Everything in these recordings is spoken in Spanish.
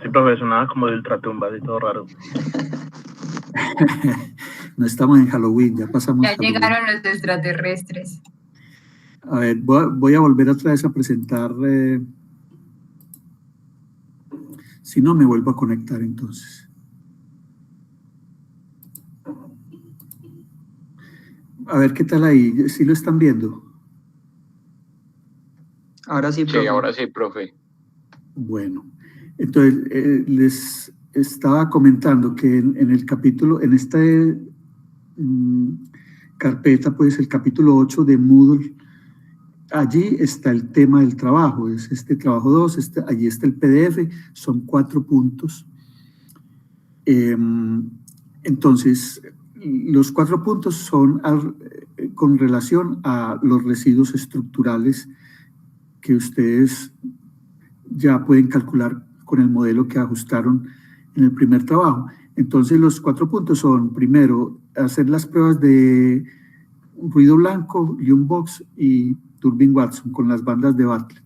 Sí, profe, sonaba como de ultratumba, y todo raro. No estamos en Halloween, ya pasamos Ya Halloween. llegaron los extraterrestres. A ver, voy a volver otra vez a presentar. Si no, me vuelvo a conectar entonces. A ver, ¿qué tal ahí? ¿Sí lo están viendo? Ahora sí, profe. Sí, ahora sí, profe. Bueno, entonces les estaba comentando que en el capítulo, en esta carpeta, pues el capítulo 8 de Moodle, allí está el tema del trabajo, es este trabajo 2, allí está el PDF, son 4 puntos. Entonces, los 4 puntos son con relación a los residuos estructurales que ustedes ya pueden calcular con el modelo que ajustaron en el primer trabajo. Entonces, los 4 puntos son, primero, hacer las pruebas de ruido blanco, Box y Turbine-Watson con las bandas de Bartlett.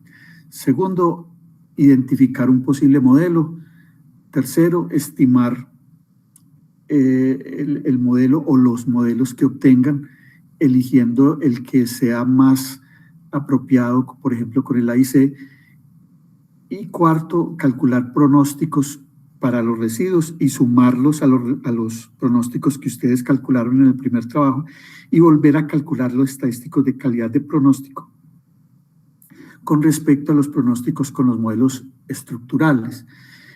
Segundo, identificar un posible modelo. Tercero, estimar el modelo o los modelos que obtengan, eligiendo el que sea más apropiado, por ejemplo, con el AIC. Y cuarto, calcular pronósticos para los residuos y sumarlos a los pronósticos que ustedes calcularon en el primer trabajo y volver a calcular los estadísticos de calidad de pronóstico con respecto a los pronósticos con los modelos estructurales.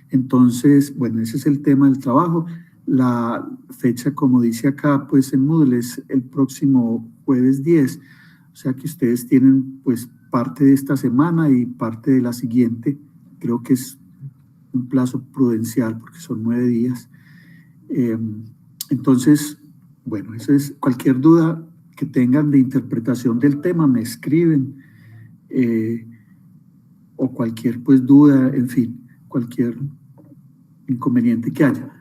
Entonces, bueno, ese es el tema del trabajo. La fecha, como dice acá, pues en Moodle es el próximo jueves 10, o sea que ustedes tienen pues parte de esta semana y parte de la siguiente. Creo que es un plazo prudencial porque son 9 días. Entonces, bueno, eso es cualquier duda que tengan de interpretación del tema, me escriben, o cualquier pues duda, en fin, cualquier inconveniente que haya.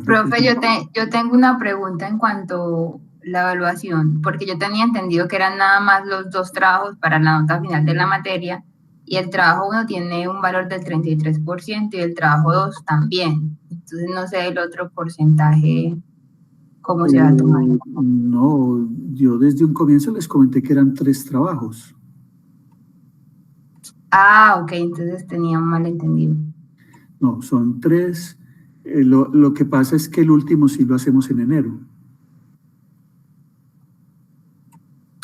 Profe, yo tengo una pregunta en cuanto a la evaluación, porque yo tenía entendido que eran nada más los 2 trabajos para la nota final de la materia, y el trabajo 1 tiene un valor del 33% y el trabajo 2 también. Entonces no sé el otro porcentaje, ¿cómo se va a tomar? No, yo desde un comienzo les comenté que eran 3 trabajos. Ah, ok, entonces tenía un malentendido. No, son 3. Lo que pasa es que el último sí lo hacemos en enero.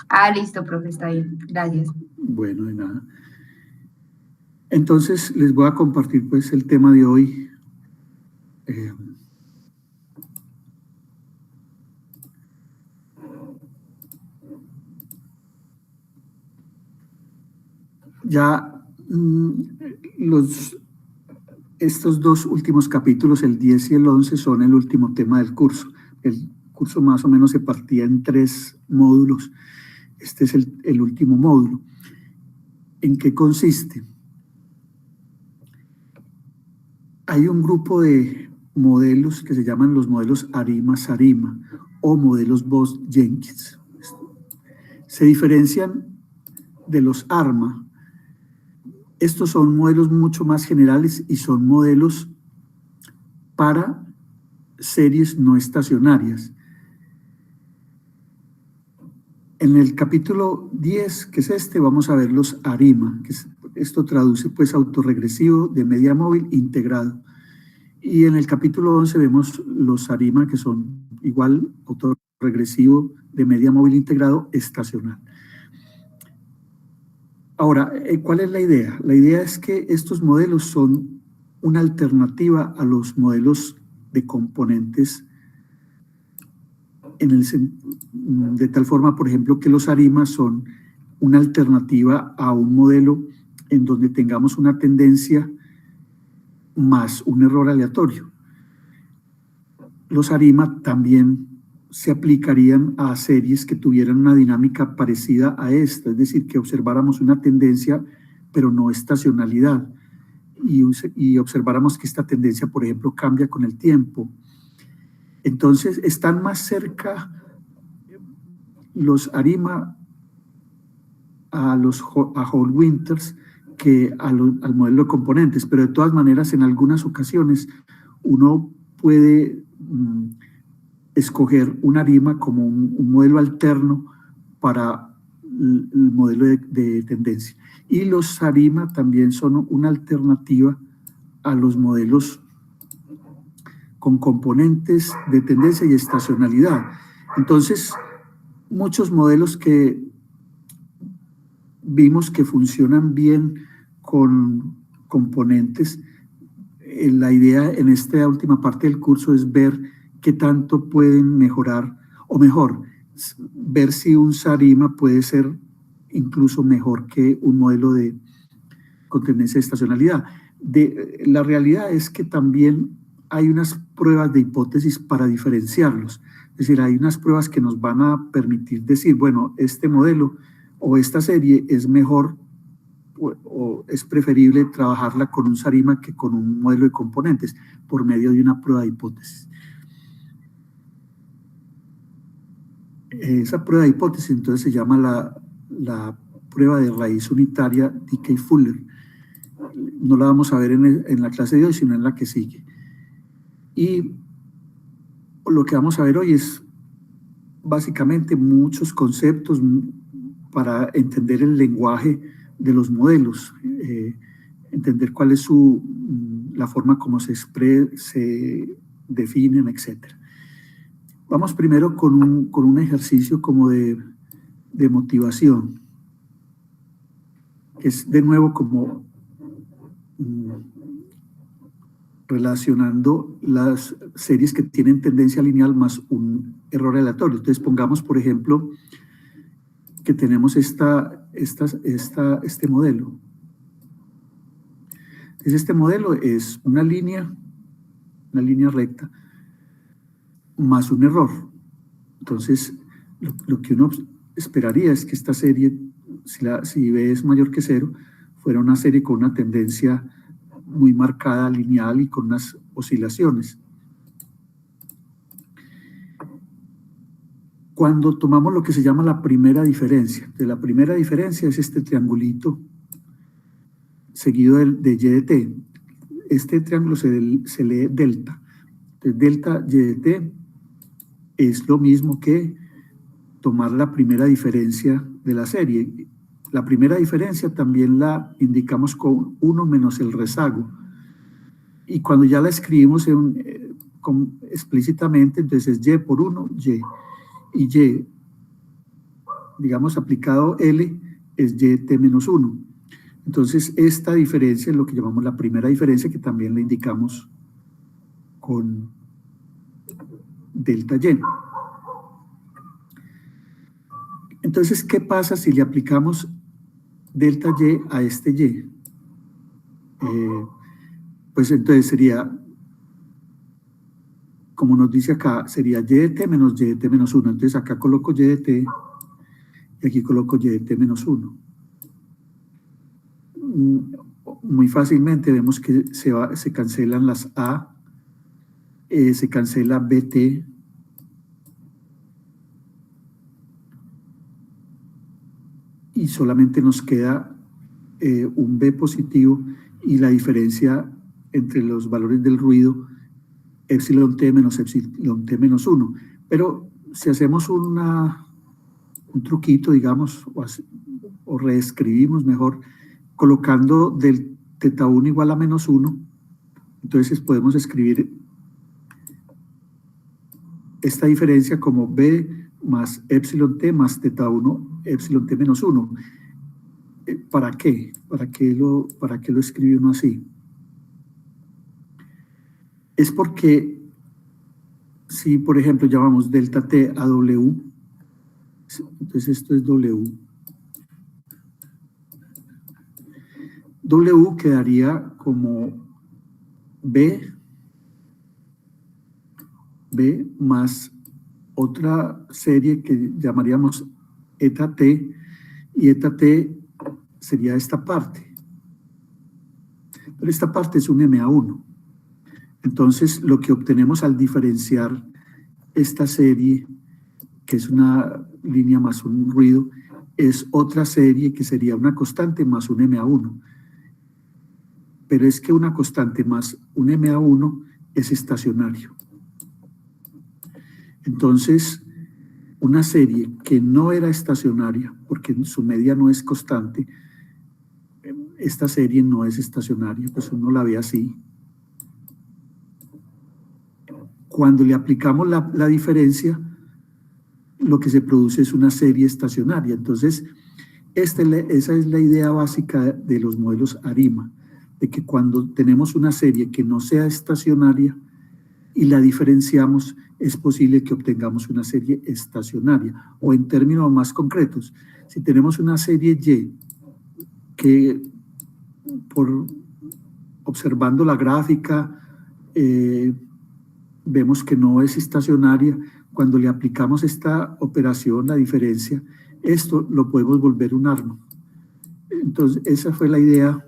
Ah, listo, profe, está bien. Gracias. Bueno, de nada. Entonces, les voy a compartir pues el tema de hoy. Ya estos 2 últimos capítulos, el 10 y el 11, son el último tema del curso. El curso más o menos se partía en 3 módulos. Este es el último módulo. ¿En qué consiste? Hay un grupo de modelos que se llaman los modelos ARIMA-SARIMA o modelos Bose-Jenkins. Se diferencian de los ARMA. Estos son modelos mucho más generales y son modelos para series no estacionarias. En el capítulo 10, que es este, vamos a ver los ARIMA, esto traduce pues autorregresivo de media móvil integrado. Y en el capítulo 11 vemos los ARIMA, que son igual autorregresivo de media móvil integrado estacional. Ahora, ¿cuál es la idea? La idea es que estos modelos son una alternativa a los modelos de componentes de tal forma, por ejemplo, que los ARIMA son una alternativa a un modelo en donde tengamos una tendencia más un error aleatorio. Los ARIMA también se aplicarían a series que tuvieran una dinámica parecida a esta, es decir, que observáramos una tendencia, pero no estacionalidad, y observáramos que esta tendencia, por ejemplo, cambia con el tiempo. Entonces, están más cerca los ARIMA a Hall-Winters que al modelo de componentes, pero de todas maneras en algunas ocasiones uno puede escoger un ARIMA como un modelo alterno para el modelo de tendencia. Y los ARIMA también son una alternativa a los modelos con componentes de tendencia y estacionalidad. Entonces, muchos modelos que vimos que funcionan bien con componentes, la idea en esta última parte del curso es ver qué tanto pueden mejorar, o mejor, ver si un SARIMA puede ser incluso mejor que un modelo con tendencia de estacionalidad. La realidad es que también hay unas pruebas de hipótesis para diferenciarlos. Es decir, hay unas pruebas que nos van a permitir decir, bueno, este modelo o esta serie es mejor o es preferible trabajarla con un SARIMA que con un modelo de componentes por medio de una prueba de hipótesis. Esa prueba de hipótesis entonces se llama la prueba de raíz unitaria Dickey-Fuller. No la vamos a ver en la clase de hoy, sino en la que sigue. Y lo que vamos a ver hoy es básicamente muchos conceptos para entender el lenguaje de los modelos, entender cuál es la forma como se definen, etc. Vamos primero con un ejercicio como de motivación, que es de nuevo como relacionando las series que tienen tendencia lineal más un error aleatorio. Entonces pongamos, por ejemplo, que tenemos este modelo. Entonces este modelo es una línea recta más un error. Entonces lo que uno esperaría es que esta serie, si B es mayor que 0, fuera una serie con una tendencia muy marcada, lineal y con unas oscilaciones. Cuando tomamos lo que se llama la primera diferencia, la primera diferencia es este triangulito seguido de Y de T. Este triángulo se lee delta. Entonces, delta Y de T es lo mismo que tomar la primera diferencia de la serie. La primera diferencia también la indicamos con 1 menos el rezago. Y cuando ya la escribimos explícitamente, entonces es Y por 1, Y. Y Y, digamos, aplicado L, es YT menos 1. Entonces, esta diferencia es lo que llamamos la primera diferencia, que también la indicamos con delta Y. Entonces, ¿qué pasa si le aplicamos delta Y a este Y? Pues entonces sería, como nos dice acá, sería Y de T menos Y de T menos 1. Entonces acá coloco Y de T y aquí coloco Y de T menos 1. Muy fácilmente vemos que se cancelan las A, se cancela BT, y solamente nos queda un B positivo y la diferencia entre los valores del ruido epsilon T menos epsilon T menos 1. Pero si hacemos un truquito, digamos, o reescribimos mejor, colocando del teta 1 igual a menos 1, entonces podemos escribir esta diferencia como B más epsilon T más teta 1 epsilon T menos 1. ¿Para qué? ¿Para qué lo escribe uno así? Es porque si, por ejemplo, llamamos delta T a W, entonces esto es W. W quedaría como B más otra serie que llamaríamos eta T, y eta T sería esta parte. Pero esta parte es un MA1. Entonces, lo que obtenemos al diferenciar esta serie, que es una línea más un ruido, es otra serie que sería una constante más un MA1. pero es que una constante más un MA1 es estacionario. Entonces, una serie que no era estacionaria, porque su media no es constante, esta serie no es estacionaria, pues uno la ve así. Cuando le aplicamos la diferencia, lo que se produce es una serie estacionaria. Entonces, esa es la idea básica de los modelos ARIMA, de que cuando tenemos una serie que no sea estacionaria y la diferenciamos, es posible que obtengamos una serie estacionaria. O en términos más concretos, si tenemos una serie Y que, observando la gráfica, vemos que no es estacionaria, cuando le aplicamos esta operación, la diferencia, esto lo podemos volver un ARMA. Entonces, esa fue la idea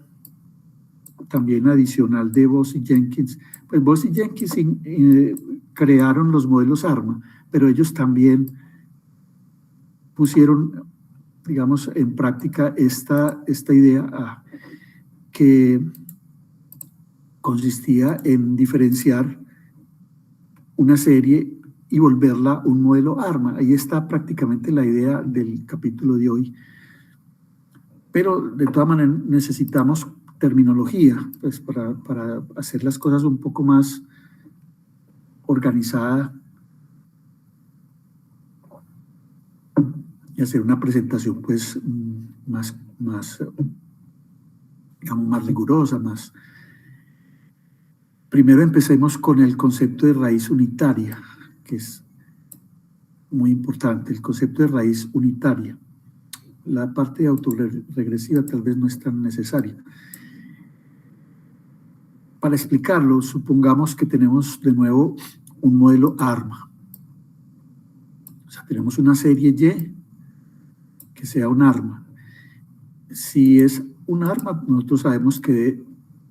también adicional de Voss y Jenkins. Pues Voss y Jenkins crearon los modelos ARMA, pero ellos también pusieron, digamos, en práctica esta idea que consistía en diferenciar una serie y volverla un modelo ARMA. Ahí está prácticamente la idea del capítulo de hoy. Pero de todas maneras necesitamos terminología, pues para hacer las cosas un poco más organizada y hacer una presentación pues más digamos, más rigurosa, más. Primero empecemos con el concepto de raíz unitaria, que es muy importante, el concepto de raíz unitaria. La parte autorregresiva tal vez no es tan necesaria. Para explicarlo, supongamos que tenemos de nuevo un modelo ARMA. O sea, tenemos una serie Y que sea un ARMA. Si es un ARMA, nosotros sabemos que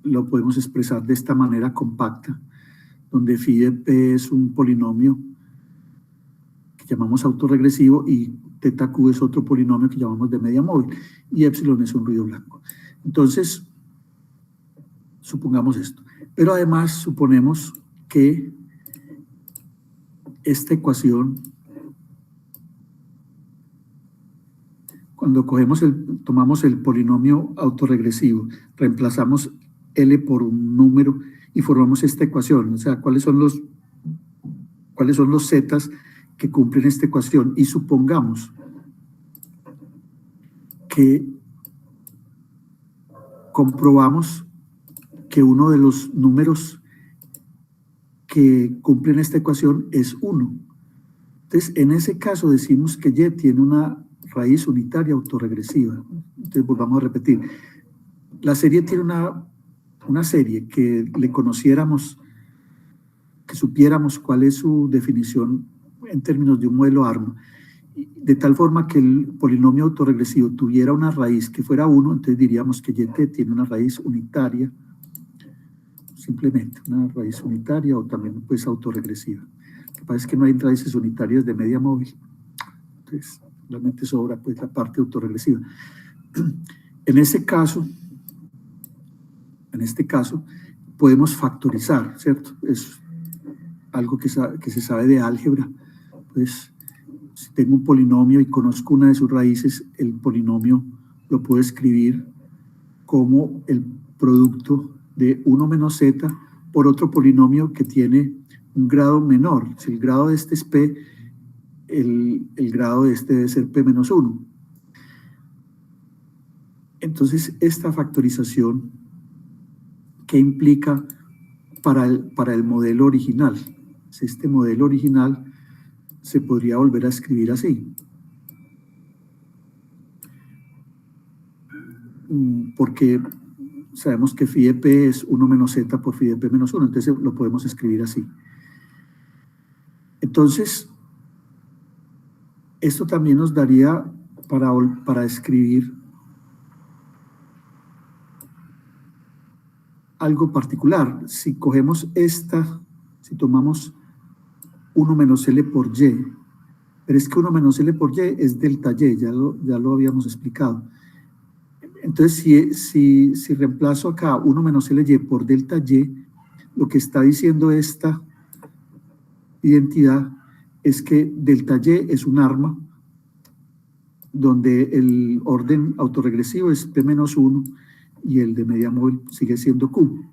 lo podemos expresar de esta manera compacta, donde phi de p es un polinomio que llamamos autorregresivo y teta q es otro polinomio que llamamos de media móvil y epsilon es un ruido blanco. Entonces, supongamos esto. Pero además suponemos que esta ecuación, cuando tomamos el polinomio autorregresivo, reemplazamos L por un número y formamos esta ecuación, o sea, cuáles son los zetas que cumplen esta ecuación, y supongamos que comprobamos que uno de los números que cumplen esta ecuación es 1. Entonces, en ese caso decimos que Y tiene una raíz unitaria autorregresiva. Entonces, volvamos a repetir. La serie tiene una serie que le conociéramos, que supiéramos cuál es su definición en términos de un modelo ARMA, de tal forma que el polinomio autorregresivo tuviera una raíz que fuera 1, entonces diríamos que YT tiene una raíz unitaria, simplemente una raíz unitaria o también pues autorregresiva. Lo que pasa es que no hay raíces unitarias de media móvil, entonces realmente sobra pues la parte autorregresiva. En este caso podemos factorizar, ¿cierto? Es algo que se sabe de álgebra. Pues si tengo un polinomio y conozco una de sus raíces, el polinomio lo puedo escribir como el producto de 1 menos z por otro polinomio que tiene un grado menor. Si el grado de este es p, el grado de este debe ser p menos 1. Entonces, esta factorización, ¿qué implica para el modelo original? Este modelo original se podría volver a escribir así. Porque sabemos que phi de p es 1 menos z por phi de p menos 1, entonces lo podemos escribir así. Entonces, esto también nos daría para escribir algo particular. Si cogemos si tomamos 1 menos L por Y, pero es que 1 menos L por Y es delta Y, ya lo habíamos explicado. Entonces, si reemplazo acá 1 menos LY por delta Y, lo que está diciendo esta identidad es que delta Y es un arma donde el orden autorregresivo es P-1 y el de media móvil sigue siendo Q.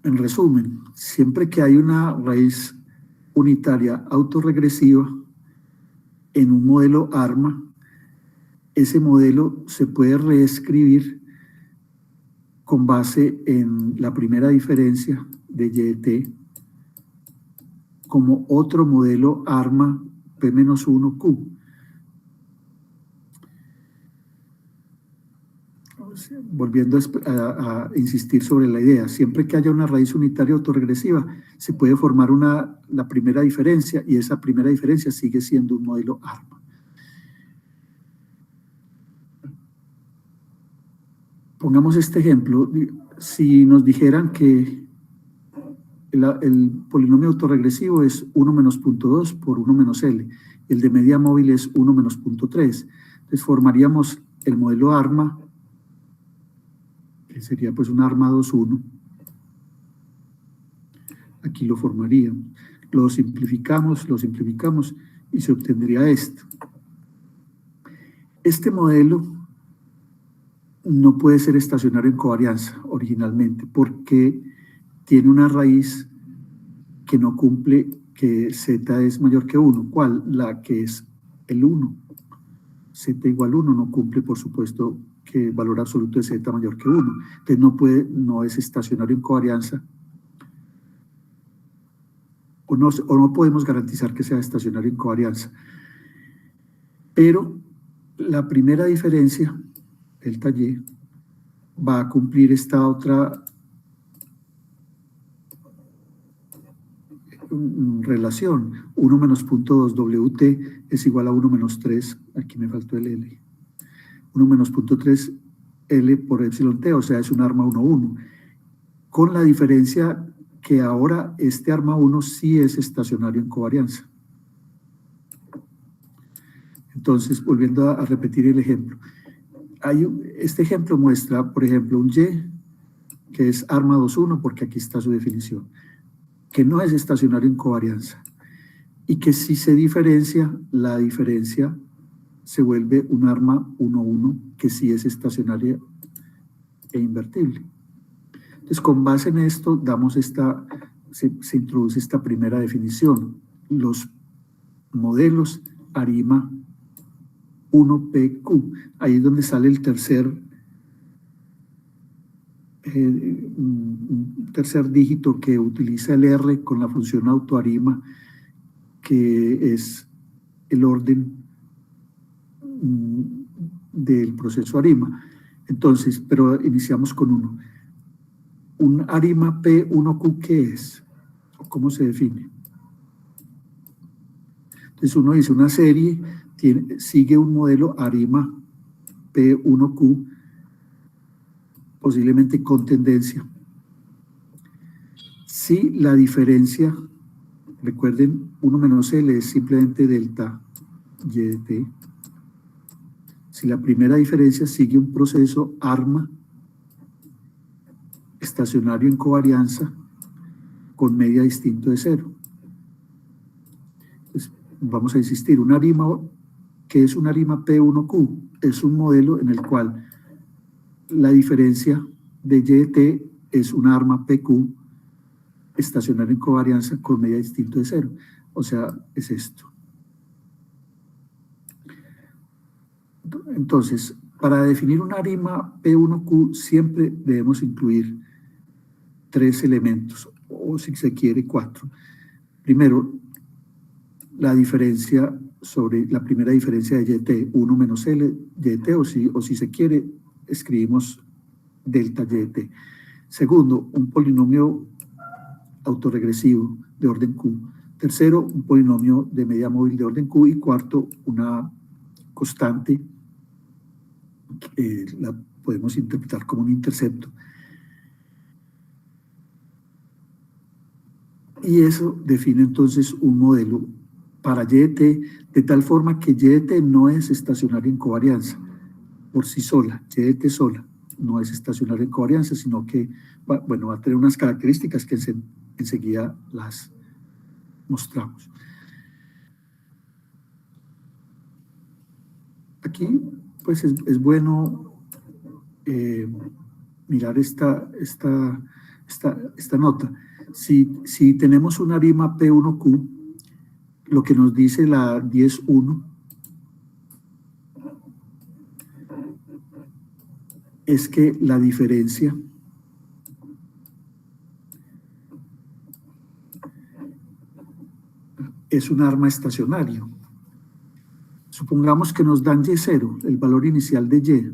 En resumen, siempre que hay una raíz unitaria autorregresiva en un modelo ARMA, ese modelo se puede reescribir con base en la primera diferencia de YT como otro modelo ARMA P-1Q. Volviendo a insistir sobre la idea, siempre que haya una raíz unitaria autorregresiva, se puede formar la primera diferencia y esa primera diferencia sigue siendo un modelo ARMA. Pongamos este ejemplo. Si nos dijeran que el polinomio autorregresivo es 1 menos 0.2 por 1 menos L, el de media móvil es 1 menos 0.3, entonces formaríamos el modelo ARMA, que sería pues un ARMA 2.1. Aquí lo formaríamos. Lo simplificamos y se obtendría esto. Este modelo no puede ser estacionario en covarianza originalmente porque tiene una raíz que no cumple que z es mayor que 1. ¿Cuál? La que es el 1. Z igual 1 no cumple, por supuesto, que el valor absoluto de z mayor que 1. Entonces no es estacionario en covarianza. O no podemos garantizar que sea estacionario en covarianza. Pero la primera diferencia, delta Y, va a cumplir esta otra relación. 1 menos 0.2 WT es igual a 1 menos 3, aquí me faltó el L. 1 menos 0.3 L por epsilon T, o sea, es un arma 1,1. Con la diferencia que ahora este arma 1 sí es estacionario en covarianza. Entonces, volviendo a repetir el ejemplo. Este ejemplo muestra, por ejemplo, un Y, que es arma 2,1, porque aquí está su definición, que no es estacionario en covarianza, y que si se diferencia, la diferencia se vuelve un arma 1,1, que sí es estacionaria e invertible. Entonces, con base en esto, se introduce esta primera definición. Los modelos ARIMA 1PQ. Ahí es donde sale el tercer dígito que utiliza el R con la función autoarima, que es el orden del proceso ARIMA. Entonces, pero iniciamos con 1. ¿Un ARIMA P1Q qué es? ¿Cómo se define? Entonces uno dice una serie sigue un modelo ARIMA P1Q, posiblemente con tendencia. Si la diferencia, recuerden, 1 menos L es simplemente delta Y de T. Si la primera diferencia sigue un proceso ARMA estacionario en covarianza con media distinto de 0. Entonces, vamos a insistir, un ARIMA, ¿qué es un ARIMA P1Q? Es un modelo en el cual la diferencia de YT es una arma PQ estacionario en covarianza con media distinto de 0. O sea, es esto. Entonces, para definir un ARIMA P1Q siempre debemos incluir 3 elementos, o si se quiere 4. Primero, la diferencia sobre la primera diferencia de YT, 1 menos L, YT, o si se quiere, escribimos delta YT. Segundo, un polinomio autorregresivo de orden Q. Tercero, un polinomio de media móvil de orden Q. Y cuarto, una constante, la podemos interpretar como un intercepto. Y eso define entonces un modelo para y de t, de tal forma que y de t no es estacionaria en covarianza por sí sola, y de t sola no es estacionaria en covarianza, sino que va a tener unas características que enseguida las mostramos. Aquí, pues es bueno mirar esta nota. Si tenemos una arima P1Q, lo que nos dice la 10.1 es que la diferencia es un arma estacionario. Supongamos que nos dan Y0, el valor inicial de Y.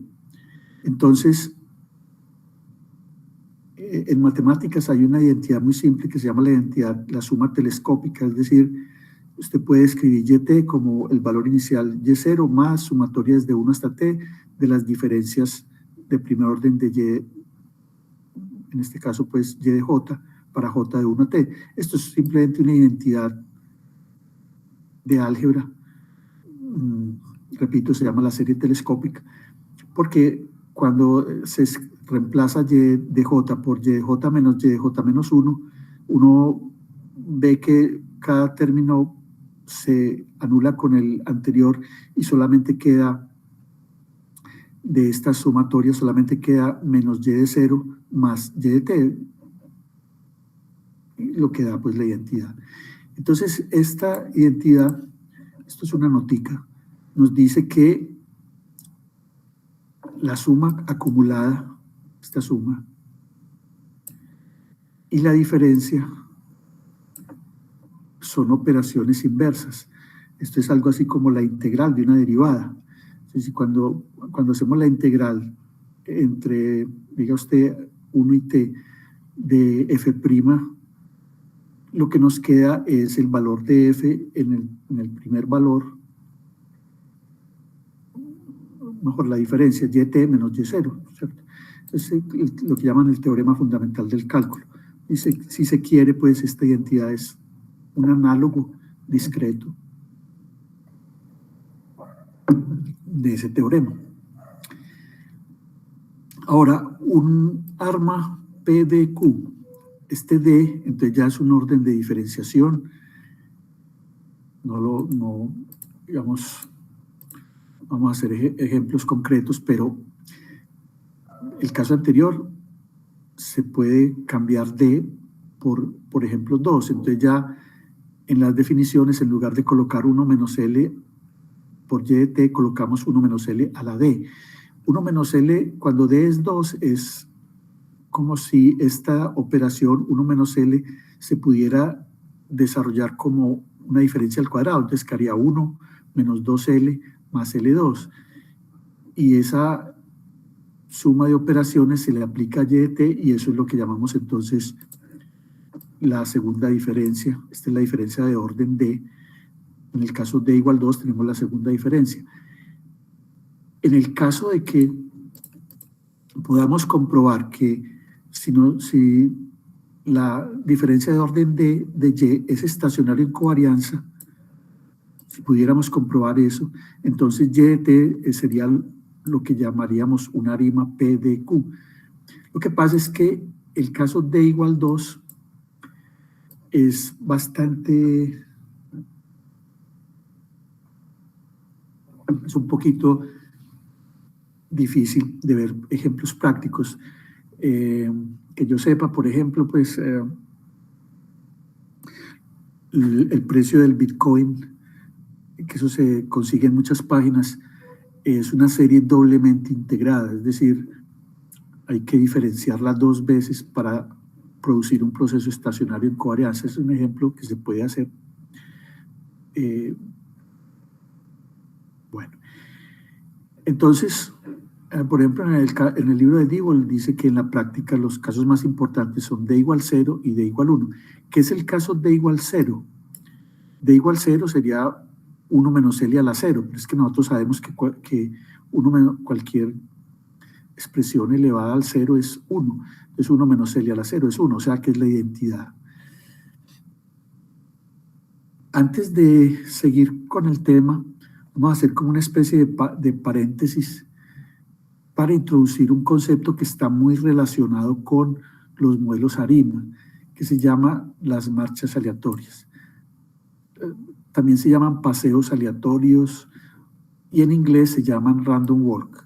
Entonces, en matemáticas hay una identidad muy simple que se llama la identidad, la suma telescópica, es decir, usted puede escribir YT como el valor inicial Y0 más sumatoria desde 1 hasta T de las diferencias de primer orden de Y, en este caso pues Y de J para J de 1 a T. Esto es simplemente una identidad de álgebra, repito, se llama la serie telescópica, porque cuando se reemplaza Y de J por Y de J menos Y de J menos 1, uno ve que cada término se anula con el anterior y solamente queda, de esta sumatoria, solamente queda menos Y de 0 más Y de T, lo que da pues la identidad. Entonces, esta identidad, esto es una notica, nos dice que la suma acumulada, esta suma, y la diferencia son operaciones inversas. Esto es algo así como la integral de una derivada. Entonces, cuando hacemos la integral entre, diga usted, 1 y t de f', lo que nos queda es el valor de f en el primer valor, mejor la diferencia, yt menos y0, ¿cierto? Es lo que llaman el teorema fundamental del cálculo. Y si se quiere, pues esta identidad es un análogo discreto de ese teorema. Ahora, un arma P de Q, este D, entonces ya es un orden de diferenciación, digamos, vamos a hacer ejemplos concretos, pero el caso anterior se puede cambiar D por ejemplo 2, entonces ya en las definiciones, en lugar de colocar 1 menos L por Y de T, colocamos 1 menos L a la D. 1 menos L, cuando D es 2, es como si esta operación 1 menos L se pudiera desarrollar como una diferencia al cuadrado. Entonces quedaría 1 menos 2L más L2. Y esa suma de operaciones se le aplica a Y de T y eso es lo que llamamos entonces la segunda diferencia. Esta es la diferencia de orden D. En el caso D igual 2 tenemos la segunda diferencia. En el caso de que podamos comprobar que si la diferencia de orden D de Y es estacionaria en covarianza, si pudiéramos comprobar eso, entonces Y de T sería lo que llamaríamos una arima P de Q. Lo que pasa es que el caso D igual 2 es bastante, es un poquito difícil de ver ejemplos prácticos. Que yo sepa, por ejemplo, pues el precio del Bitcoin, que eso se consigue en muchas páginas, es una serie doblemente integrada, es decir, hay que diferenciarla 2 veces para producir un proceso estacionario en covarianza. Es un ejemplo que se puede hacer. Bueno, entonces, por ejemplo, en el libro de Diebold dice que en la práctica los casos más importantes son D igual 0 y D igual 1. ¿Qué es el caso D igual 0? D igual 0 sería 1 menos L a la 0, pero es que nosotros sabemos que cualquier expresión elevada al 0 es 1. Entonces 1 menos L a la 0 es 1, o sea que es la identidad. Antes de seguir con el tema, vamos a hacer como una especie de paréntesis para introducir un concepto que está muy relacionado con los modelos ARIMA, que se llama las marchas aleatorias. También se llaman paseos aleatorios y en inglés se llaman random walk.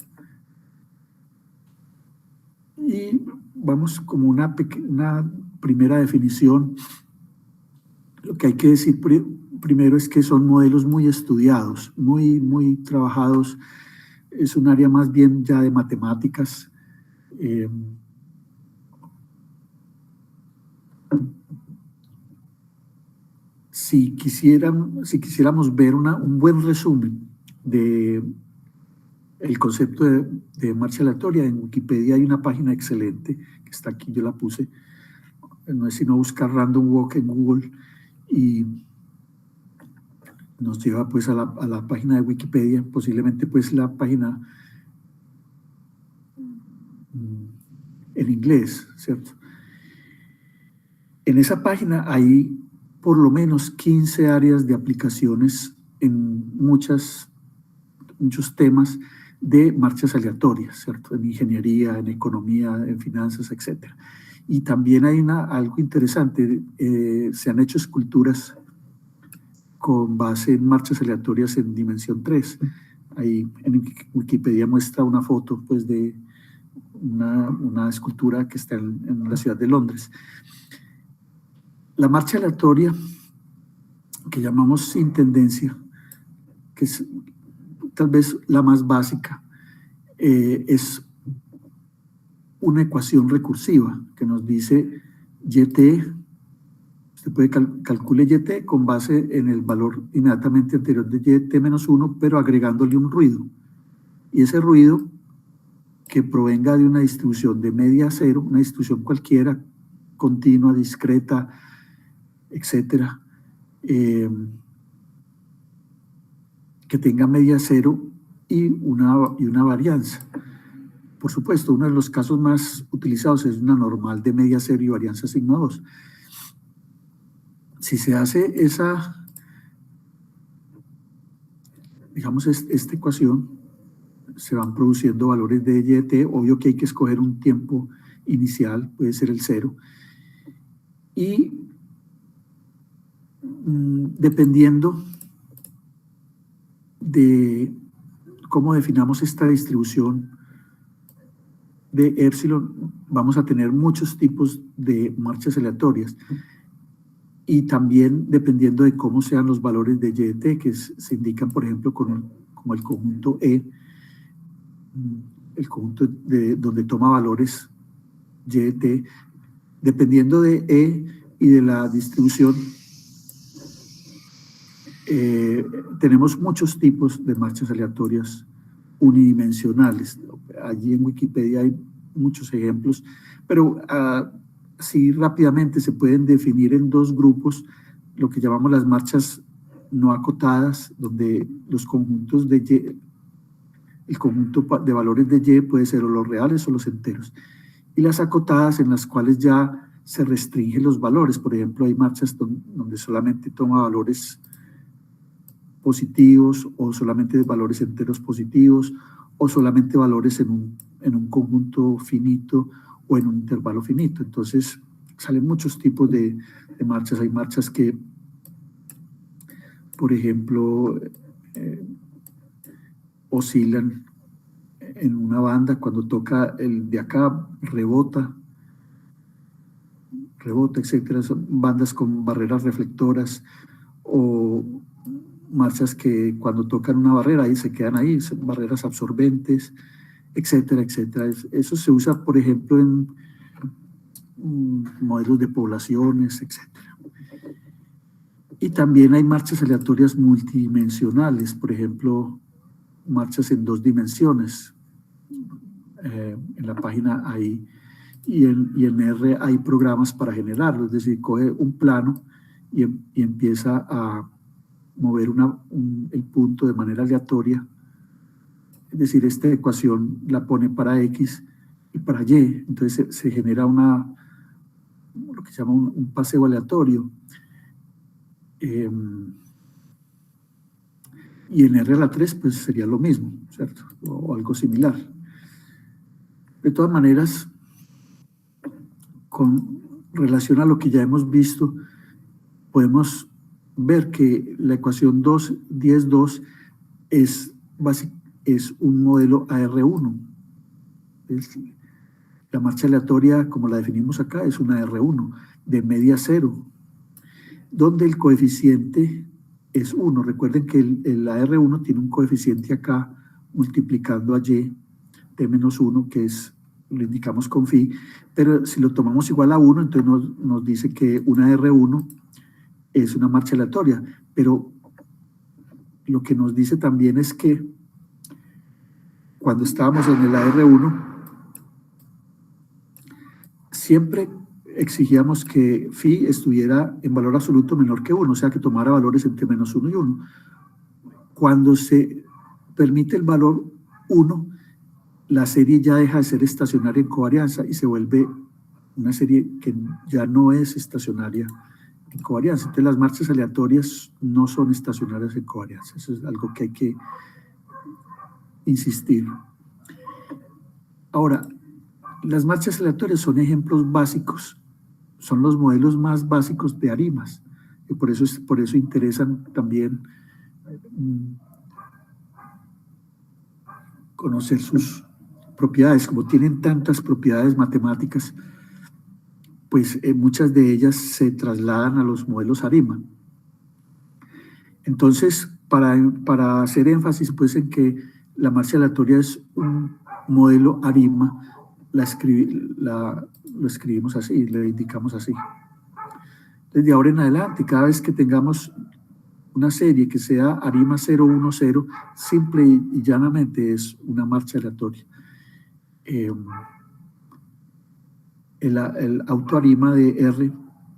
Y vamos como una primera definición. Lo que hay que decir primero es que son modelos muy estudiados, muy trabajados. Es un área más bien ya de matemáticas. Si quisiéramos ver un buen resumen de el concepto de marcha aleatoria, en Wikipedia hay una página excelente, que está aquí, yo la puse. No es sino buscar Random Walk en Google y nos lleva pues a la página de Wikipedia, posiblemente pues la página en inglés, ¿cierto? En esa página hay por lo menos 15 áreas de aplicaciones en muchos temas de marchas aleatorias, ¿cierto? En ingeniería, en economía, en finanzas, etc. Y también hay algo interesante, se han hecho esculturas con base en marchas aleatorias en dimensión 3. Ahí en Wikipedia muestra una foto pues, de una escultura que está en la ciudad de Londres. La marcha aleatoria, que llamamos sin tendencia, que es tal vez la más básica, es una ecuación recursiva que nos dice YT, usted puede calcule YT con base en el valor inmediatamente anterior de YT menos 1, pero agregándole un ruido. Y ese ruido que provenga de una distribución de media a cero, una distribución cualquiera, continua, discreta, etcétera, que tenga media cero y una varianza. Por supuesto, uno de los casos más utilizados es una normal de media cero y varianza sigma 2. Si se hace digamos, esta ecuación, se van produciendo valores de YT, obvio que hay que escoger un tiempo inicial, puede ser el 0, y dependiendo de cómo definamos esta distribución de epsilon, vamos a tener muchos tipos de marchas aleatorias y también dependiendo de cómo sean los valores de YT, que se indican, por ejemplo, como el conjunto E, el conjunto donde toma valores YT, dependiendo de E y de la distribución, tenemos muchos tipos de marchas aleatorias unidimensionales. Allí en Wikipedia hay muchos ejemplos, pero así rápidamente se pueden definir en dos grupos, lo que llamamos las marchas no acotadas, donde los conjuntos de Y, el conjunto de valores de Y puede ser o los reales o los enteros, y las acotadas en las cuales ya se restringen los valores. Por ejemplo, hay marchas donde solamente toma valores positivos o solamente valores enteros positivos o solamente valores en un conjunto finito o en un intervalo finito. Entonces salen muchos tipos de marchas. Hay marchas que, por ejemplo, oscilan en una banda, cuando toca el de acá rebota, etcétera. Son bandas con barreras reflectoras o marchas que cuando tocan una barrera ahí se quedan ahí, son barreras absorbentes, etcétera, etcétera. Eso se usa, por ejemplo, en modelos de poblaciones, etcétera. Y también hay marchas aleatorias multidimensionales, por ejemplo, marchas en 2 dimensiones. En la página hay, y en R hay programas para generarlo, es decir, coge un plano y empieza a mover el punto de manera aleatoria, es decir, esta ecuación la pone para X y para Y, entonces se genera lo que se llama un paseo aleatorio. Y en R a la 3 pues sería lo mismo, ¿cierto? O algo similar. De todas maneras, con relación a lo que ya hemos visto, podemos ver que la ecuación 10.2 es un modelo AR1. La marcha aleatoria, como la definimos acá, es una R1 de media 0, donde el coeficiente es 1. Recuerden que el AR1 tiene un coeficiente acá multiplicando a Y de menos 1, que es, lo indicamos con phi, pero si lo tomamos igual a 1, entonces nos dice que una R1 es una marcha aleatoria, pero lo que nos dice también es que cuando estábamos en el AR1, siempre exigíamos que phi estuviera en valor absoluto menor que 1, o sea, que tomara valores entre menos 1 y 1. Cuando se permite el valor 1, la serie ya deja de ser estacionaria en covarianza y se vuelve una serie que ya no es estacionaria en covarianza. Entonces las marchas aleatorias no son estacionarias en covarianza. Eso es algo que hay que insistir. Ahora, las marchas aleatorias son ejemplos básicos, son los modelos más básicos de arimas, y por eso interesan también conocer sus propiedades. Como tienen tantas propiedades matemáticas, pues muchas de ellas se trasladan a los modelos ARIMA. Entonces, para hacer énfasis pues en que la marcha aleatoria es un modelo ARIMA, lo escribimos así, le indicamos así. Desde ahora en adelante, cada vez que tengamos una serie que sea ARIMA 010, simple y llanamente es una marcha aleatoria. El autoarima de R,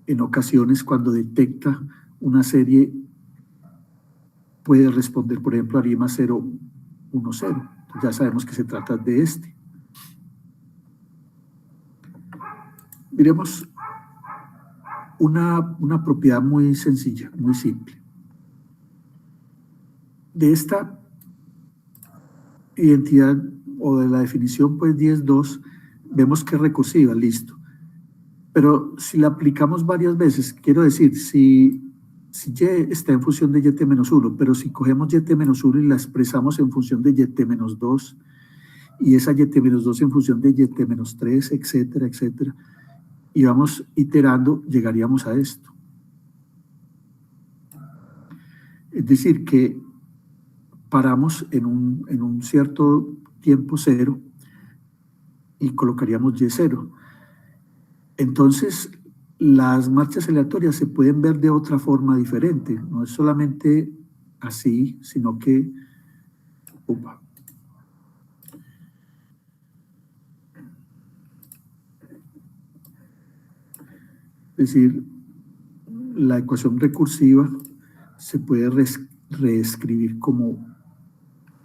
en ocasiones, cuando detecta una serie, puede responder, por ejemplo, ARIMA 010. Ya sabemos que se trata de este. Miremos una propiedad muy sencilla, muy simple. De esta identidad o de la definición pues 10.2 vemos que es recursiva, listo. Pero si la aplicamos varias veces, quiero decir, si Y está en función de YT-1, pero si cogemos YT-1 y la expresamos en función de YT-2 y esa YT-2 en función de YT-3, etcétera, etcétera, y vamos iterando, llegaríamos a esto. Es decir, que paramos en un cierto tiempo cero y colocaríamos Y0. Entonces, las marchas aleatorias se pueden ver de otra forma diferente. No es solamente así, sino que... Es decir, la ecuación recursiva se puede reescribir como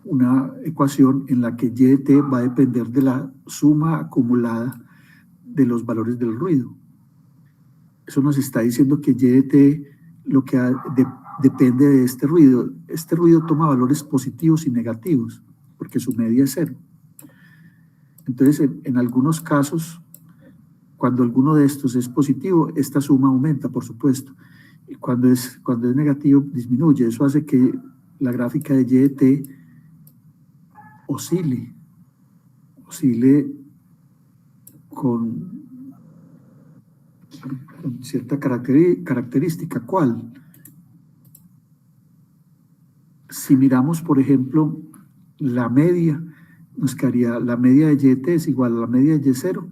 una ecuación en la que Y de t va a depender de la suma acumulada de los valores del ruido. Eso nos está diciendo que Y de t lo que depende de este ruido. Este ruido toma valores positivos y negativos, porque su media es 0. Entonces, en algunos casos, cuando alguno de estos es positivo, esta suma aumenta, por supuesto. Y cuando es negativo, disminuye. Eso hace que la gráfica de Y de t oscile con cierta característica. ¿Cuál? Si miramos, por ejemplo, la media, nos quedaría la media de Y de t es igual a la media de Y0,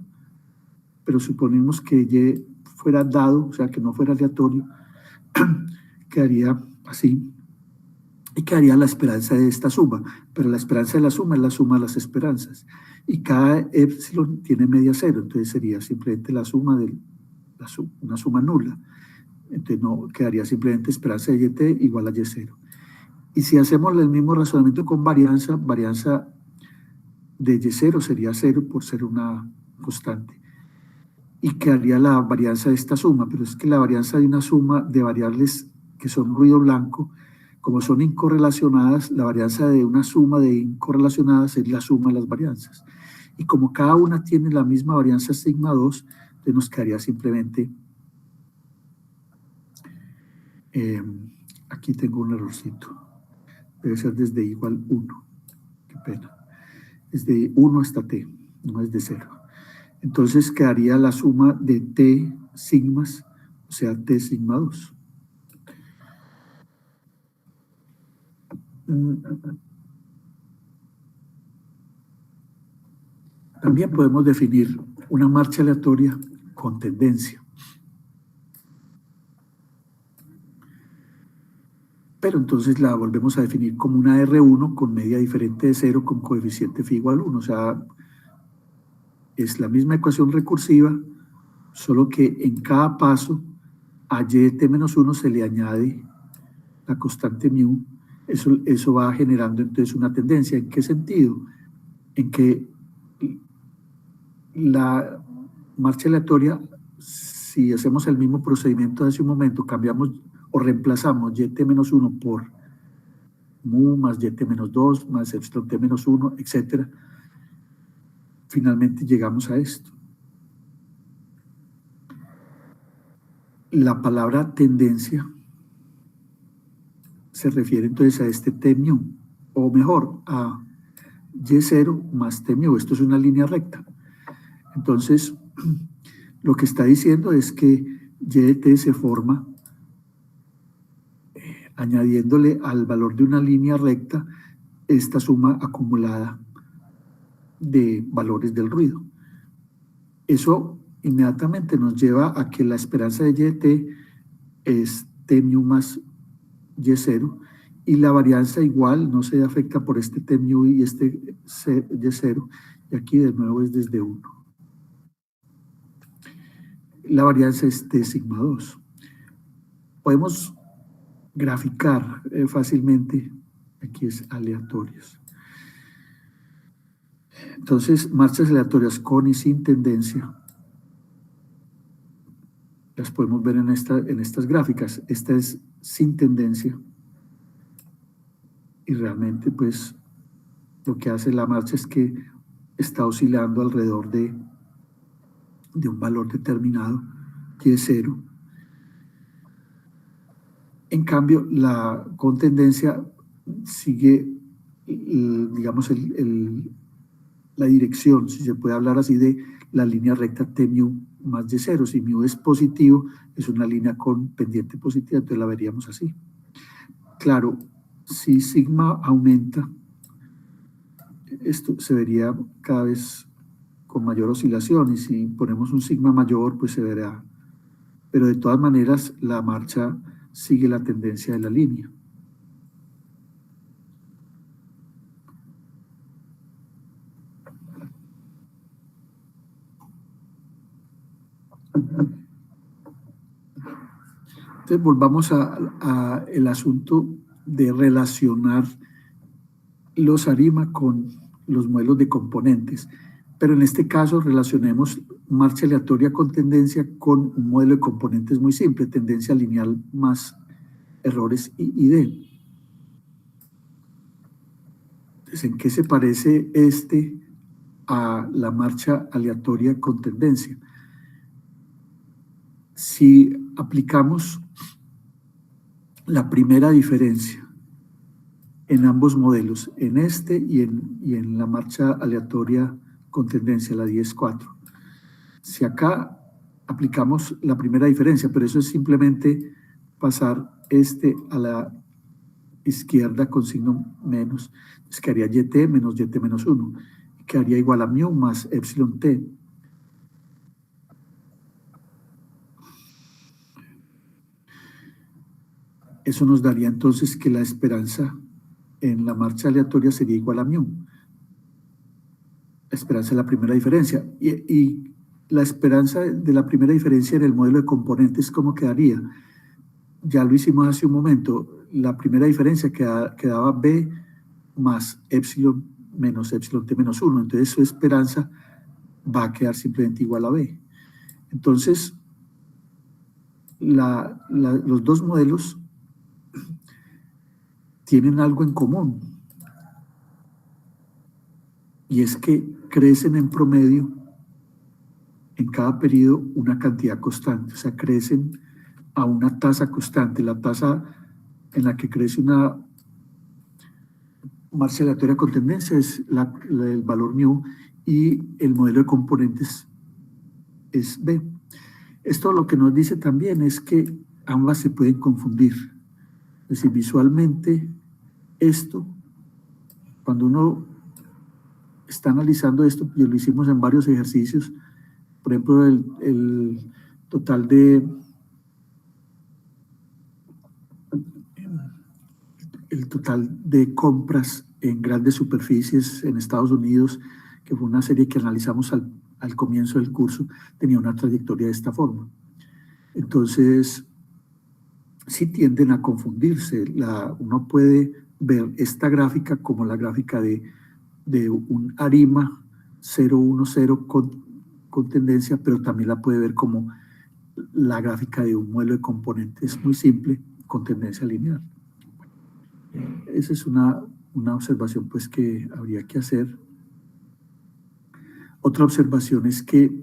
pero suponemos que Y fuera dado, o sea, que no fuera aleatorio, quedaría así, y quedaría la esperanza de esta suma, pero la esperanza de la suma es la suma de las esperanzas, y cada epsilon tiene media 0, entonces sería simplemente la suma de una suma nula. Entonces no quedaría simplemente esperanza de YT igual a Y0. Y si hacemos el mismo razonamiento con varianza de Y0 sería 0 por ser una constante. Y quedaría la varianza de esta suma, pero es que la varianza de una suma de variables que son ruido blanco, como son incorrelacionadas, la varianza de una suma de incorrelacionadas es la suma de las varianzas. Y como cada una tiene la misma varianza sigma 2, entonces nos quedaría simplemente, aquí tengo un errorcito, debe ser desde igual 1, qué pena, desde 1 hasta t, no es de 0. Entonces quedaría la suma de t sigmas, o sea, t sigma 2. También podemos definir una marcha aleatoria con tendencia. Pero entonces la volvemos a definir como una R1 con media diferente de 0 con coeficiente phi igual 1. O sea, es la misma ecuación recursiva, solo que en cada paso a y de t menos 1 se le añade la constante mu. Eso va generando entonces una tendencia. ¿En qué sentido? En que la marcha aleatoria, si hacemos el mismo procedimiento de hace un momento, cambiamos o reemplazamos yt menos 1 por mu más yt menos 2 más epsilon t menos 1, etc., finalmente llegamos a esto. La palabra tendencia se refiere entonces a este t mu, o mejor, a y0 más t mu. Esto es una línea recta. Entonces, lo que está diciendo es que y de t se forma añadiéndole al valor de una línea recta esta suma acumulada de valores del ruido. Eso inmediatamente nos lleva a que la esperanza de y de t es t mu más y0, y la varianza igual no se afecta por este t mu y este y0, y aquí de nuevo es desde 1. La varianza es t sigma 2. Podemos graficar fácilmente, aquí es aleatorios. Entonces, marchas aleatorias con y sin tendencia, las podemos ver en estas gráficas. Esta es sin tendencia, y realmente pues lo que hace la marcha es que está oscilando alrededor de un valor determinado, que es 0. En cambio, la con tendencia sigue, digamos, la dirección, si se puede hablar así, de la línea recta t mu más y0. Si mu es positivo, es una línea con pendiente positiva, entonces la veríamos así. Claro, si sigma aumenta, esto se vería cada vez con mayor oscilación, y si ponemos un sigma mayor, pues se verá. Pero de todas maneras, la marcha sigue la tendencia de la línea. Entonces volvamos a el asunto de relacionar los ARIMA con los modelos de componentes, pero en este caso relacionemos marcha aleatoria con tendencia con un modelo de componentes muy simple, tendencia lineal más errores ID. Entonces, ¿en qué se parece este a la marcha aleatoria con tendencia? Si aplicamos la primera diferencia en ambos modelos, en este y en la marcha aleatoria con tendencia, la 10.4. Si acá aplicamos la primera diferencia, pero eso es simplemente pasar este a la izquierda con signo menos, entonces quedaría yt menos yt menos 1, quedaría igual a mu más epsilon t. Eso nos daría entonces que la esperanza en la marcha aleatoria sería igual a mu. La esperanza de la primera diferencia. Y la esperanza de la primera diferencia en el modelo de componentes, ¿cómo quedaría? Ya lo hicimos hace un momento. La primera diferencia quedaba b más epsilon menos epsilon t menos 1. Entonces su esperanza va a quedar simplemente igual a b. Entonces, los dos modelos tienen algo en común, y es que crecen en promedio en cada periodo una cantidad constante, o sea, crecen a una tasa constante. La tasa en la que crece una marcha aleatoria con tendencia es el valor mu, y el modelo de componentes es B. Esto lo que nos dice también es que ambas se pueden confundir. Es decir, visualmente esto, cuando uno está analizando esto, pues lo hicimos en varios ejercicios. Por ejemplo, el total de compras en grandes superficies en Estados Unidos, que fue una serie que analizamos al comienzo del curso, tenía una trayectoria de esta forma. Entonces, sí tienden a confundirse. Uno puede ver esta gráfica como la gráfica de un ARIMA 010 con tendencia, pero también la puede ver como la gráfica de un modelo de componentes muy simple con tendencia lineal. Esa es una observación pues que habría que hacer. Otra observación es que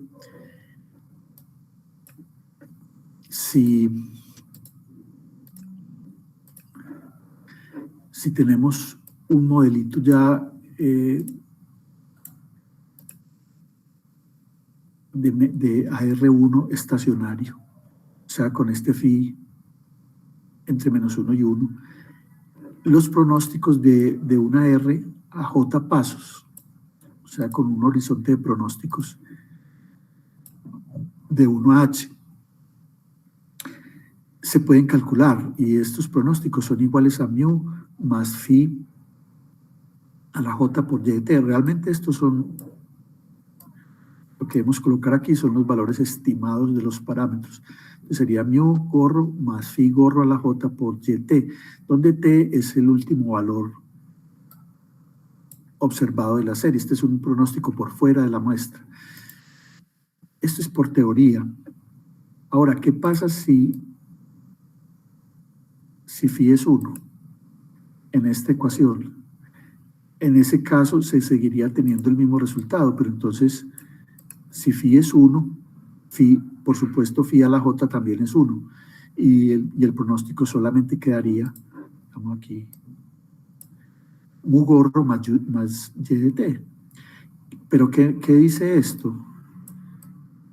si tenemos un modelito ya de AR1 estacionario, o sea, con este phi entre -1 y 1, los pronósticos de una R a J pasos, o sea, con un horizonte de pronósticos de 1 a H, se pueden calcular, y estos pronósticos son iguales a mu más phi a la J por YT. Realmente estos son, lo que debemos colocar aquí son los valores estimados de los parámetros. Sería mu gorro más phi gorro a la J por YT, donde T es el último valor observado de la serie. Este es un pronóstico por fuera de la muestra. Esto es por teoría. Ahora, ¿qué pasa si phi es 1 en esta ecuación? En ese caso se seguiría teniendo el mismo resultado, pero entonces si phi es 1, por supuesto phi a la J también es 1, y el pronóstico solamente quedaría, vamos aquí, mu gorro más YDT. Pero ¿qué dice esto?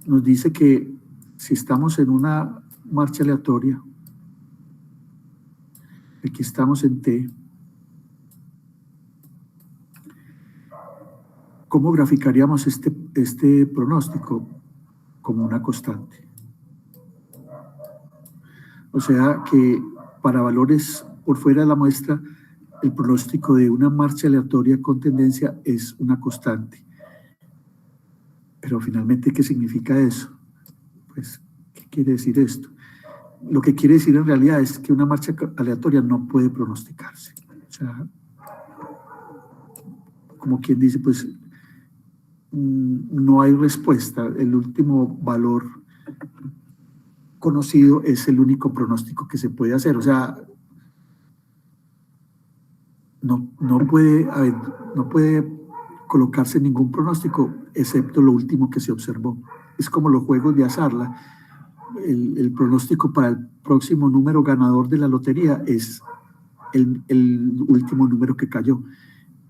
Nos dice que si estamos en una marcha aleatoria, aquí estamos en T, ¿cómo graficaríamos este pronóstico? Como una constante. O sea que para valores por fuera de la muestra, el pronóstico de una marcha aleatoria con tendencia es una constante. Pero finalmente, ¿qué significa eso? Pues, ¿qué quiere decir esto? Lo que quiere decir en realidad es que una marcha aleatoria no puede pronosticarse. O sea, como quien dice, pues no hay respuesta. El último valor conocido es el único pronóstico que se puede hacer. O sea, no puede colocarse ningún pronóstico excepto lo último que se observó. Es como los juegos de azar. El pronóstico para el próximo número ganador de la lotería es el último número que cayó.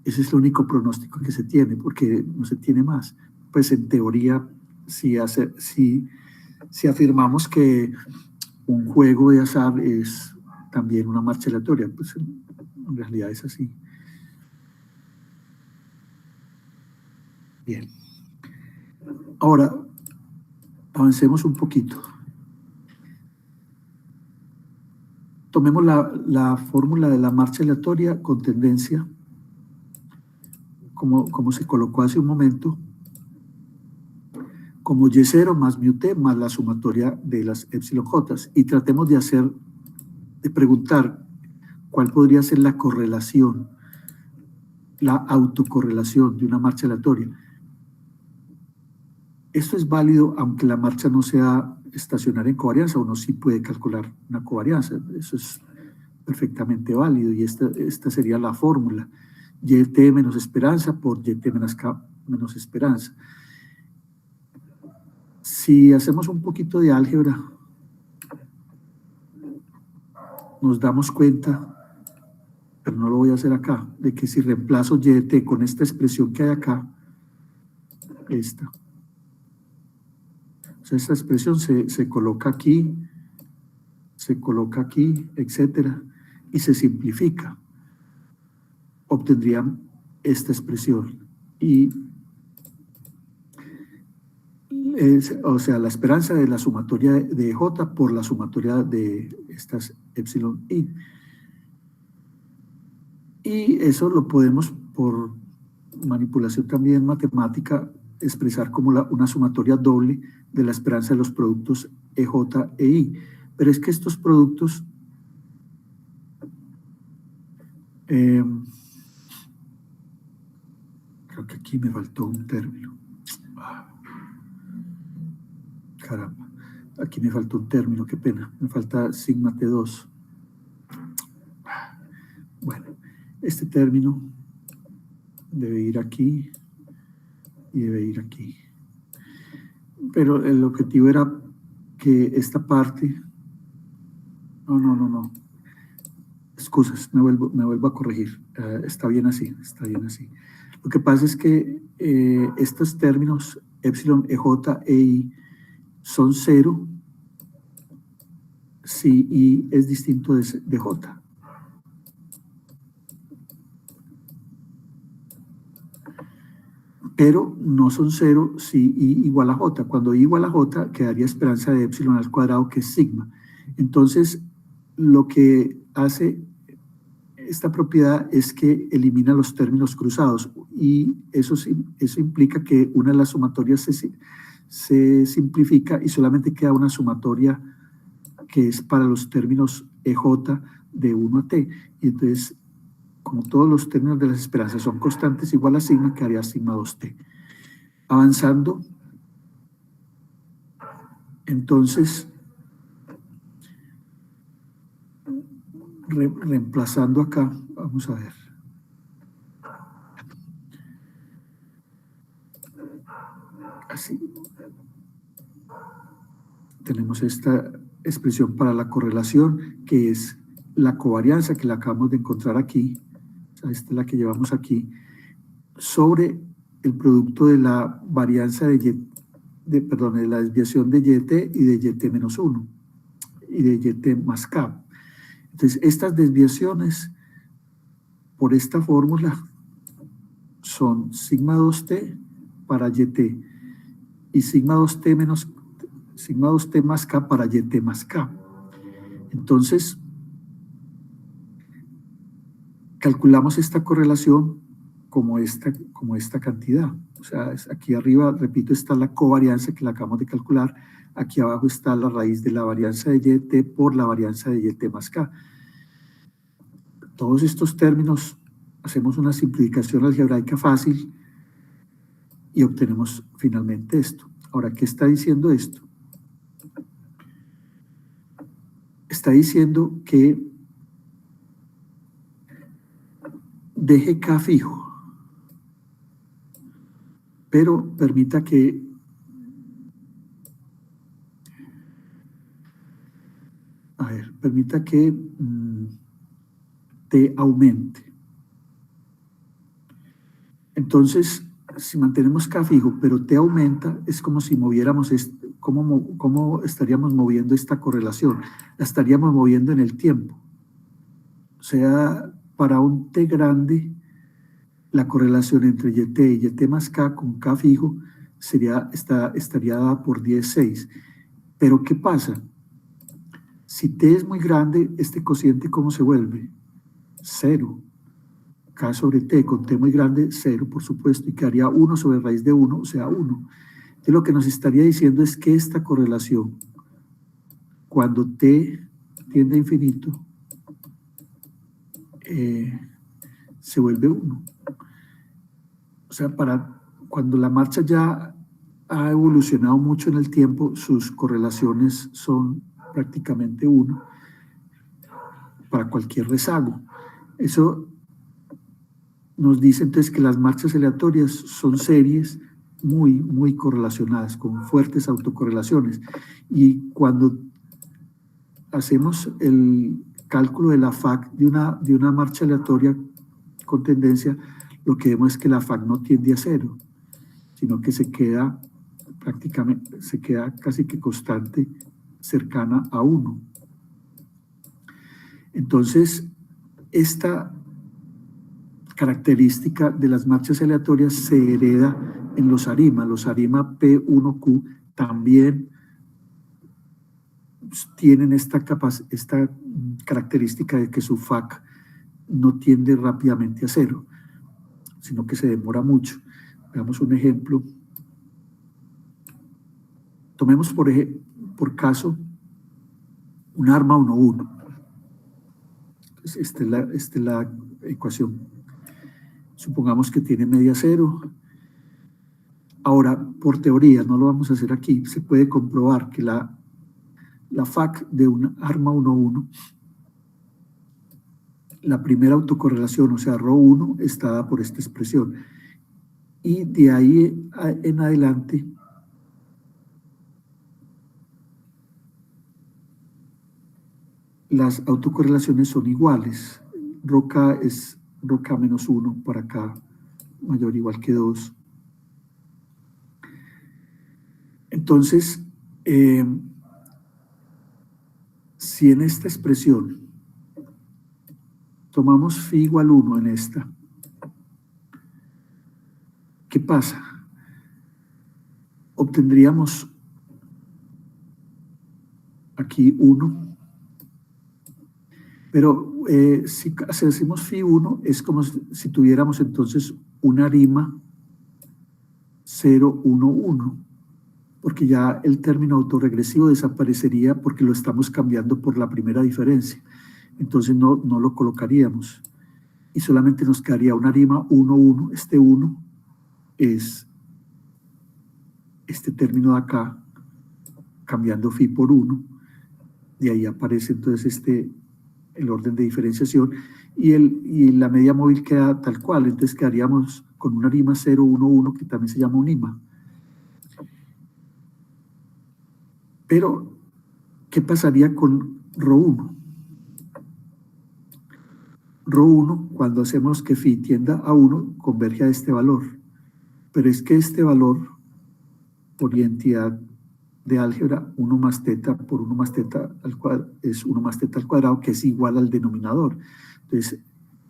Ese es el único pronóstico que se tiene, porque no se tiene más. Pues en teoría, si afirmamos que un juego de azar es también una marcha aleatoria, pues en realidad es así. Bien. Ahora, avancemos un poquito. Tomemos la fórmula de la marcha aleatoria con tendencia, como se colocó hace un momento, como Y0 más μt más la sumatoria de las epsilon j, y tratemos de preguntar cuál podría ser la correlación, la autocorrelación de una marcha aleatoria. Esto es válido aunque la marcha no sea estacionaria en covarianza. Uno sí puede calcular una covarianza, eso es perfectamente válido, y esta sería la fórmula, YT menos esperanza por YT menos K menos esperanza. Si hacemos un poquito de álgebra, nos damos cuenta, pero no lo voy a hacer acá, de que si reemplazo YT con esta expresión que hay acá, esta, o sea, esta expresión se coloca aquí, etcétera, y se simplifica, obtendrían esta expresión. Y o sea, la esperanza de la sumatoria de J por la sumatoria de estas epsilon i. Y eso lo podemos, por manipulación también matemática, expresar como una sumatoria doble de la esperanza de los productos EJ e I. Pero es que estos productos creo que aquí me faltó un término. Caramba, aquí me faltó un término, qué pena. Me falta sigma T2. Bueno, este término debe ir aquí y debe ir aquí. Pero el objetivo era que esta parte... No. Excusas, me vuelvo a corregir. Está bien así, está bien así. Lo que pasa es que estos términos epsilon, EJ, EI son 0 si I es distinto de J. Pero no son 0 si I igual a J. Cuando I igual a J, quedaría esperanza de epsilon al cuadrado, que es sigma. Entonces, lo que hace esta propiedad es que elimina los términos cruzados, y eso implica que una de las sumatorias se simplifica y solamente queda una sumatoria que es para los términos EJ de 1 a T. Y entonces, como todos los términos de las esperanzas son constantes igual a sigma, quedaría sigma 2T. Avanzando, entonces, reemplazando acá, vamos a ver. Así. Tenemos esta expresión para la correlación, que es la covarianza, que la acabamos de encontrar aquí. O sea, esta es la que llevamos aquí, sobre el producto de la varianza de la desviación de YT y de YT menos 1 y de YT más K. Entonces, estas desviaciones por esta fórmula son sigma 2T para YT y sigma 2T más K para YT más K. Entonces, calculamos esta correlación como esta cantidad. O sea, aquí arriba, repito, está la covarianza que la acabamos de calcular. Aquí abajo está la raíz de la varianza de YT por la varianza de YT más K. Todos estos términos, hacemos una simplificación algebraica fácil y obtenemos finalmente esto. Ahora, ¿qué está diciendo esto? Está diciendo que deje K fijo, pero permita que T aumente. Entonces, si mantenemos K fijo, pero T aumenta, es como si moviéramos, ¿cómo estaríamos moviendo esta correlación? La estaríamos moviendo en el tiempo. O sea, para un T grande, la correlación entre YT y YT más K con K fijo estaría dada por 10,6. Pero ¿qué pasa? Si T es muy grande, este cociente, ¿cómo se vuelve? 0. K sobre T con T muy grande, 0, por supuesto, y quedaría 1 sobre raíz de 1, o sea, 1. Entonces, lo que nos estaría diciendo es que esta correlación, cuando T tiende a infinito, se vuelve 1. O sea, cuando la marcha ya ha evolucionado mucho en el tiempo, sus correlaciones son prácticamente 1. para cualquier rezago. Eso nos dice entonces que las marchas aleatorias son series muy correlacionadas, con fuertes autocorrelaciones. Y cuando hacemos el cálculo de la FAC de una marcha aleatoria con tendencia, lo que vemos es que la FAC no tiende a cero, sino que se queda prácticamente, se queda casi que constante, cercana a 1. Entonces, esta característica de las marchas aleatorias se hereda en los ARIMA. Los ARIMA P1Q también tienen esta característica de que su FAC no tiende rápidamente a cero, sino que se demora mucho. Veamos un ejemplo. Tomemos por caso un ARMA 1,1. Esta es la ecuación. Supongamos que tiene media cero. Ahora, por teoría, no lo vamos a hacer aquí, se puede comprobar que la FAC de un ARMA 1,1, la primera autocorrelación, o sea, ρ1, está dada por esta expresión. Y de ahí en adelante, las autocorrelaciones son iguales. Ρk es Ρk menos 1 para acá, mayor o igual que 2. Entonces, si en esta expresión tomamos φ igual 1 en esta, ¿qué pasa? Obtendríamos aquí 1. Pero si hacemos φ1, es como si tuviéramos entonces una ARIMA 0, 1, 1, porque ya el término autorregresivo desaparecería porque lo estamos cambiando por la primera diferencia. Entonces no lo colocaríamos y solamente nos quedaría una ARIMA 1, 1. Este 1 es este término de acá, cambiando φ por 1. De ahí aparece entonces el orden de diferenciación y la media móvil queda tal cual. Entonces quedaríamos con una ARIMA 0, 1, 1, que también se llama un IMA. Pero, ¿qué pasaría con ρ1? ρ1, cuando hacemos que φ tienda a 1, converge a este valor. Pero es que este valor, por identidad de álgebra, 1 más teta por 1 más teta al cuadrado, es 1 más teta al cuadrado, que es igual al denominador. Entonces,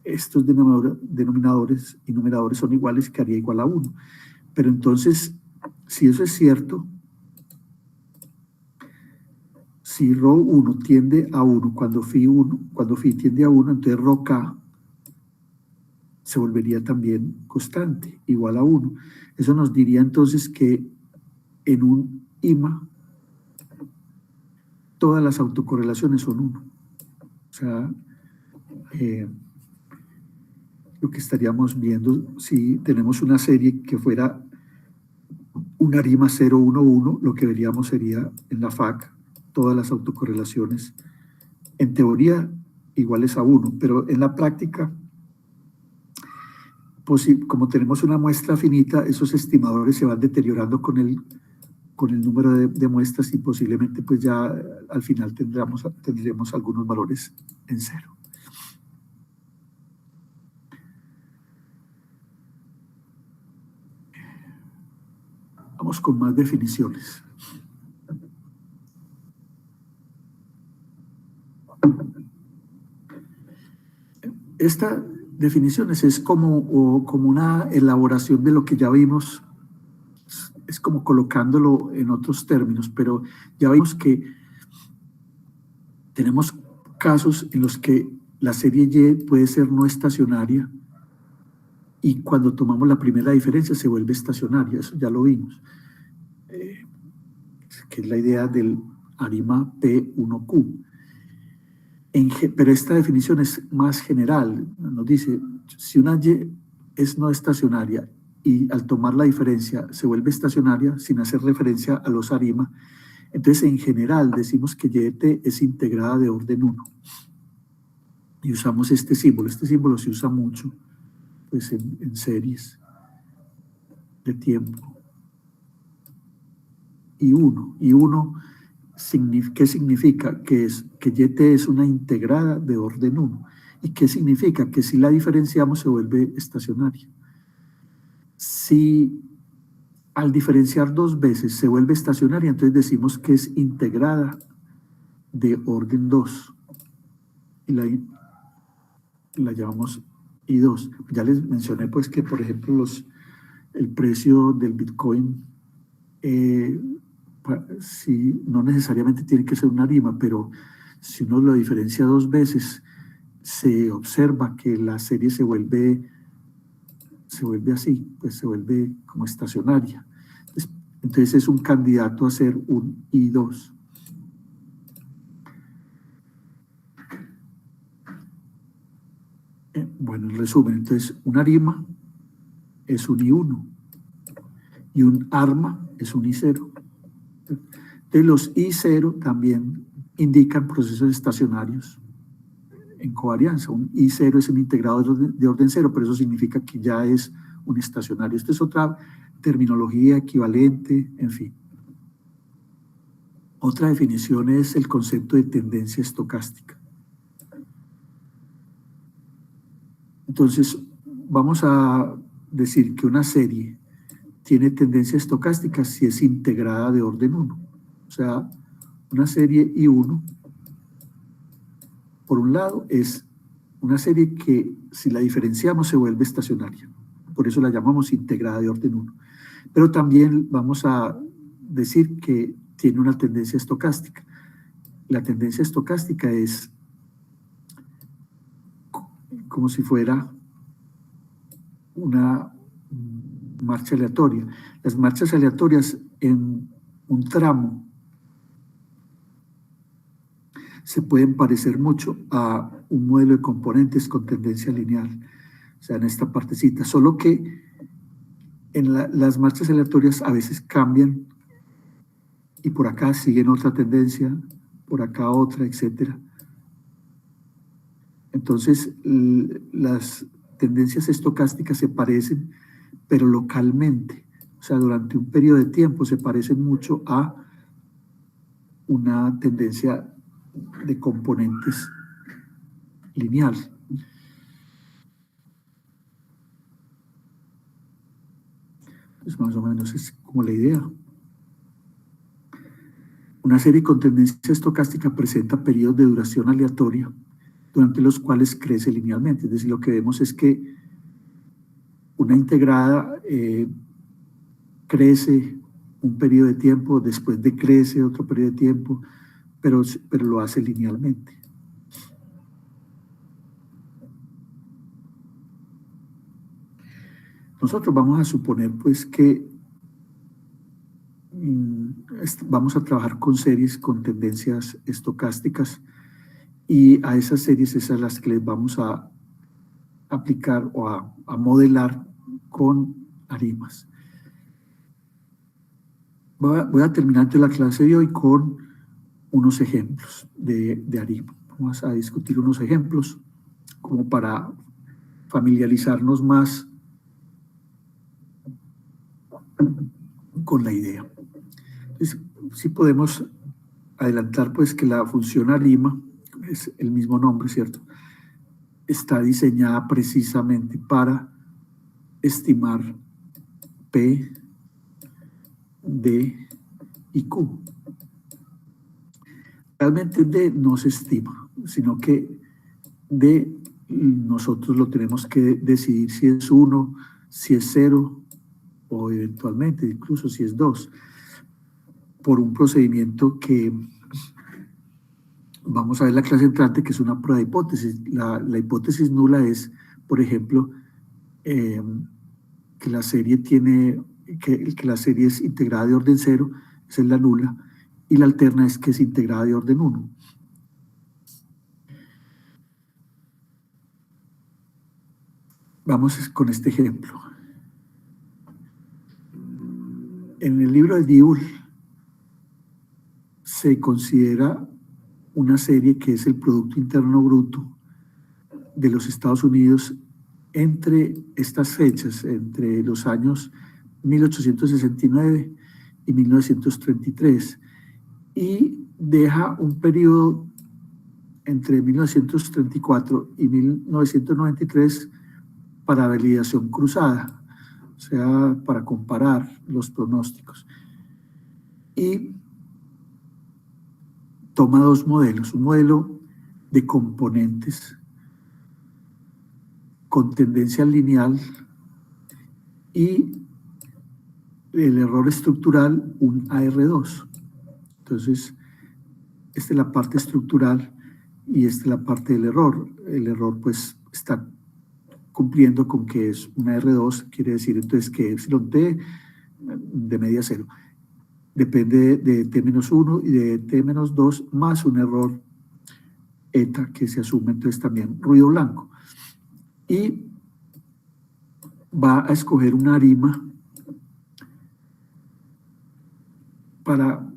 estos denominadores y numeradores son iguales, que haría igual a 1. Pero entonces, si eso es cierto, si ρ1 tiende a 1, cuando φ tiende a 1, entonces ρk se volvería también constante, igual a 1. Eso nos diría entonces que en un IMA todas las autocorrelaciones son 1. O sea, lo que estaríamos viendo si tenemos una serie que fuera una ARIMA 0, 1, 1, lo que veríamos sería en la FAC todas las autocorrelaciones, en teoría, iguales a 1, pero en la práctica, pues, como tenemos una muestra finita, esos estimadores se van deteriorando con el número de muestras y posiblemente pues ya al final tendremos algunos valores en 0. Vamos con más definiciones. Esta definiciones es como una elaboración de lo que ya vimos, es como colocándolo en otros términos, pero ya vimos que tenemos casos en los que la serie Y puede ser no estacionaria y cuando tomamos la primera diferencia se vuelve estacionaria, eso ya lo vimos, que es la idea del ARIMA P1Q. Pero esta definición es más general, nos dice, si una Y es no estacionaria y al tomar la diferencia se vuelve estacionaria sin hacer referencia a los ARIMA, entonces en general decimos que YT es integrada de orden 1. y usamos este símbolo. Este símbolo se usa mucho pues, en series de tiempo. I1, ¿qué significa? Que YT es una integrada de orden 1. ¿Y qué significa? Que si la diferenciamos se vuelve estacionaria. Si al diferenciar dos veces se vuelve estacionaria, entonces decimos que es integrada de orden 2. Y la llamamos I2. Ya les mencioné pues que, por ejemplo, el precio del Bitcoin, si no necesariamente tiene que ser una ARIMA, pero si uno lo diferencia dos veces, se observa que la serie se vuelve así, pues se vuelve como estacionaria. Entonces es un candidato a ser un I2. Bueno, en resumen, entonces una ARIMA es un I1 y un ARMA es un I0. Entonces los I0 también indican procesos estacionarios en covarianza. Un I0 es un integrado de orden 0, pero eso significa que ya es un estacionario. Esto es otra terminología equivalente, en fin. Otra definición es el concepto de tendencia estocástica. Entonces, vamos a decir que una serie tiene tendencia estocástica si es integrada de orden 1. O sea, una serie I1, por un lado, es una serie que si la diferenciamos se vuelve estacionaria. Por eso la llamamos integrada de orden 1. Pero también vamos a decir que tiene una tendencia estocástica. La tendencia estocástica es como si fuera una marcha aleatoria. Las marchas aleatorias en un tramo se pueden parecer mucho a un modelo de componentes con tendencia lineal, o sea, en esta partecita, solo que en las marchas aleatorias a veces cambian y por acá siguen otra tendencia, por acá otra, etcétera. Entonces, las tendencias estocásticas se parecen, pero localmente, o sea, durante un periodo de tiempo se parecen mucho a una tendencia de componentes lineal. Pues más o menos es como la idea. Una serie con tendencia estocástica presenta periodos de duración aleatoria durante los cuales crece linealmente. Es decir, lo que vemos es que una integrada crece un periodo de tiempo, después decrece otro periodo de tiempo, pero lo hace linealmente. Nosotros vamos a suponer pues que vamos a trabajar con series con tendencias estocásticas y a esas series es a las que les vamos a aplicar o a modelar con ARIMAs. Voy a terminar la clase de hoy con unos ejemplos de ARIMA. Vamos a discutir unos ejemplos como para familiarizarnos más con la idea. Entonces, sí podemos adelantar pues que la función ARIMA es el mismo nombre, ¿cierto? Está diseñada precisamente para estimar P, D y Q. Realmente D no se estima, sino que D nosotros lo tenemos que decidir si es 1, si es 0 o eventualmente incluso si es 2, por un procedimiento que vamos a ver la clase entrante, que es una prueba de hipótesis. La hipótesis nula es, por ejemplo, que la serie es integrada de orden 0, esa es la nula, y la alterna es que es integrada de orden 1. Vamos con este ejemplo. En el libro de Dioul se considera una serie que es el Producto Interno Bruto de los Estados Unidos entre estas fechas, entre los años 1869 y 1933, y deja un periodo entre 1934 y 1993 para validación cruzada, o sea, para comparar los pronósticos. Y toma dos modelos, un modelo de componentes con tendencia lineal y el error estructural, un AR2. Entonces, esta es la parte estructural y esta es la parte del error. El error pues está cumpliendo con que es una R2, quiere decir entonces que epsilon t de media cero depende de t-1 y de t-2 más un error eta que se asume entonces también ruido blanco. Y va a escoger una arima para,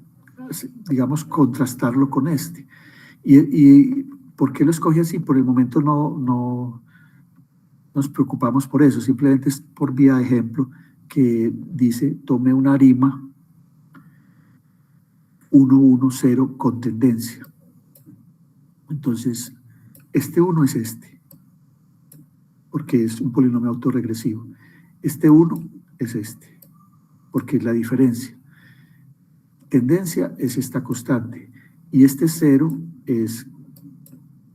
digamos, contrastarlo con este. ¿Y por qué lo escoge así? Por el momento no nos preocupamos por eso, simplemente es por vía de ejemplo que dice tome una arima 110 con tendencia. Entonces, este 1 es este, porque es un polinomio autorregresivo. Este 1 es este, porque es la diferencia. Tendencia es esta constante, y este 0 es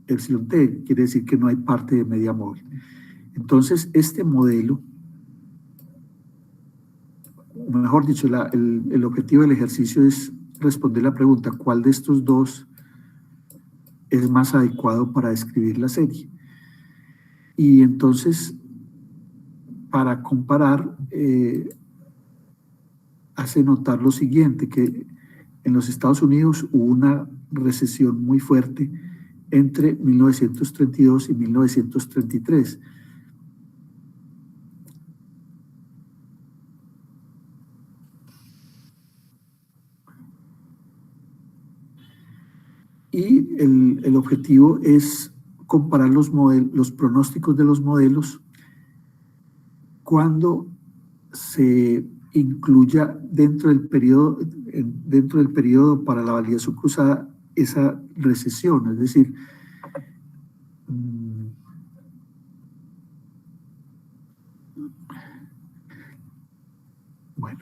epsilon t, quiere decir que no hay parte de media móvil. Entonces, este modelo, o mejor dicho, el objetivo del ejercicio es responder la pregunta, ¿cuál de estos dos es más adecuado para describir la serie? Y entonces, para comparar, hace notar lo siguiente, que en los Estados Unidos hubo una recesión muy fuerte entre 1932 y 1933. Y el objetivo es comparar los pronósticos de los modelos cuando se incluya dentro del periodo para la validación cruzada esa recesión, es decir, bueno,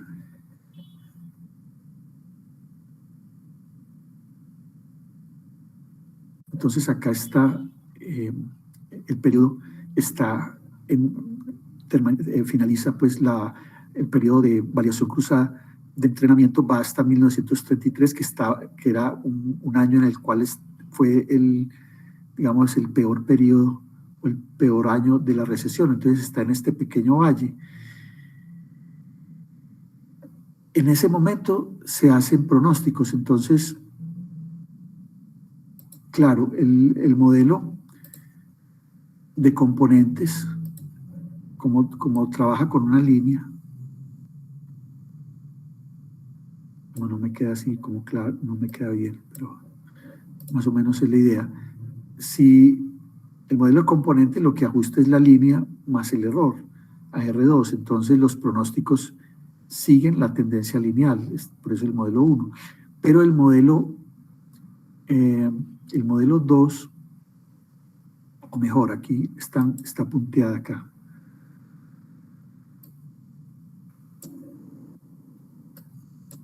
entonces acá está el periodo finaliza pues el periodo de variación cruzada de entrenamiento, va hasta 1933, que era un año en el cual fue digamos, el peor periodo o el peor año de la recesión. Entonces está en este pequeño valle. En ese momento se hacen pronósticos. Entonces, claro, el modelo de componentes, como trabaja con una línea, no me queda así como claro, no me queda bien, pero más o menos es la idea. Si el modelo de componente lo que ajusta es la línea más el error, a R2, entonces los pronósticos siguen la tendencia lineal, por eso el modelo 1. Pero el modelo 2, o mejor, aquí está punteada acá.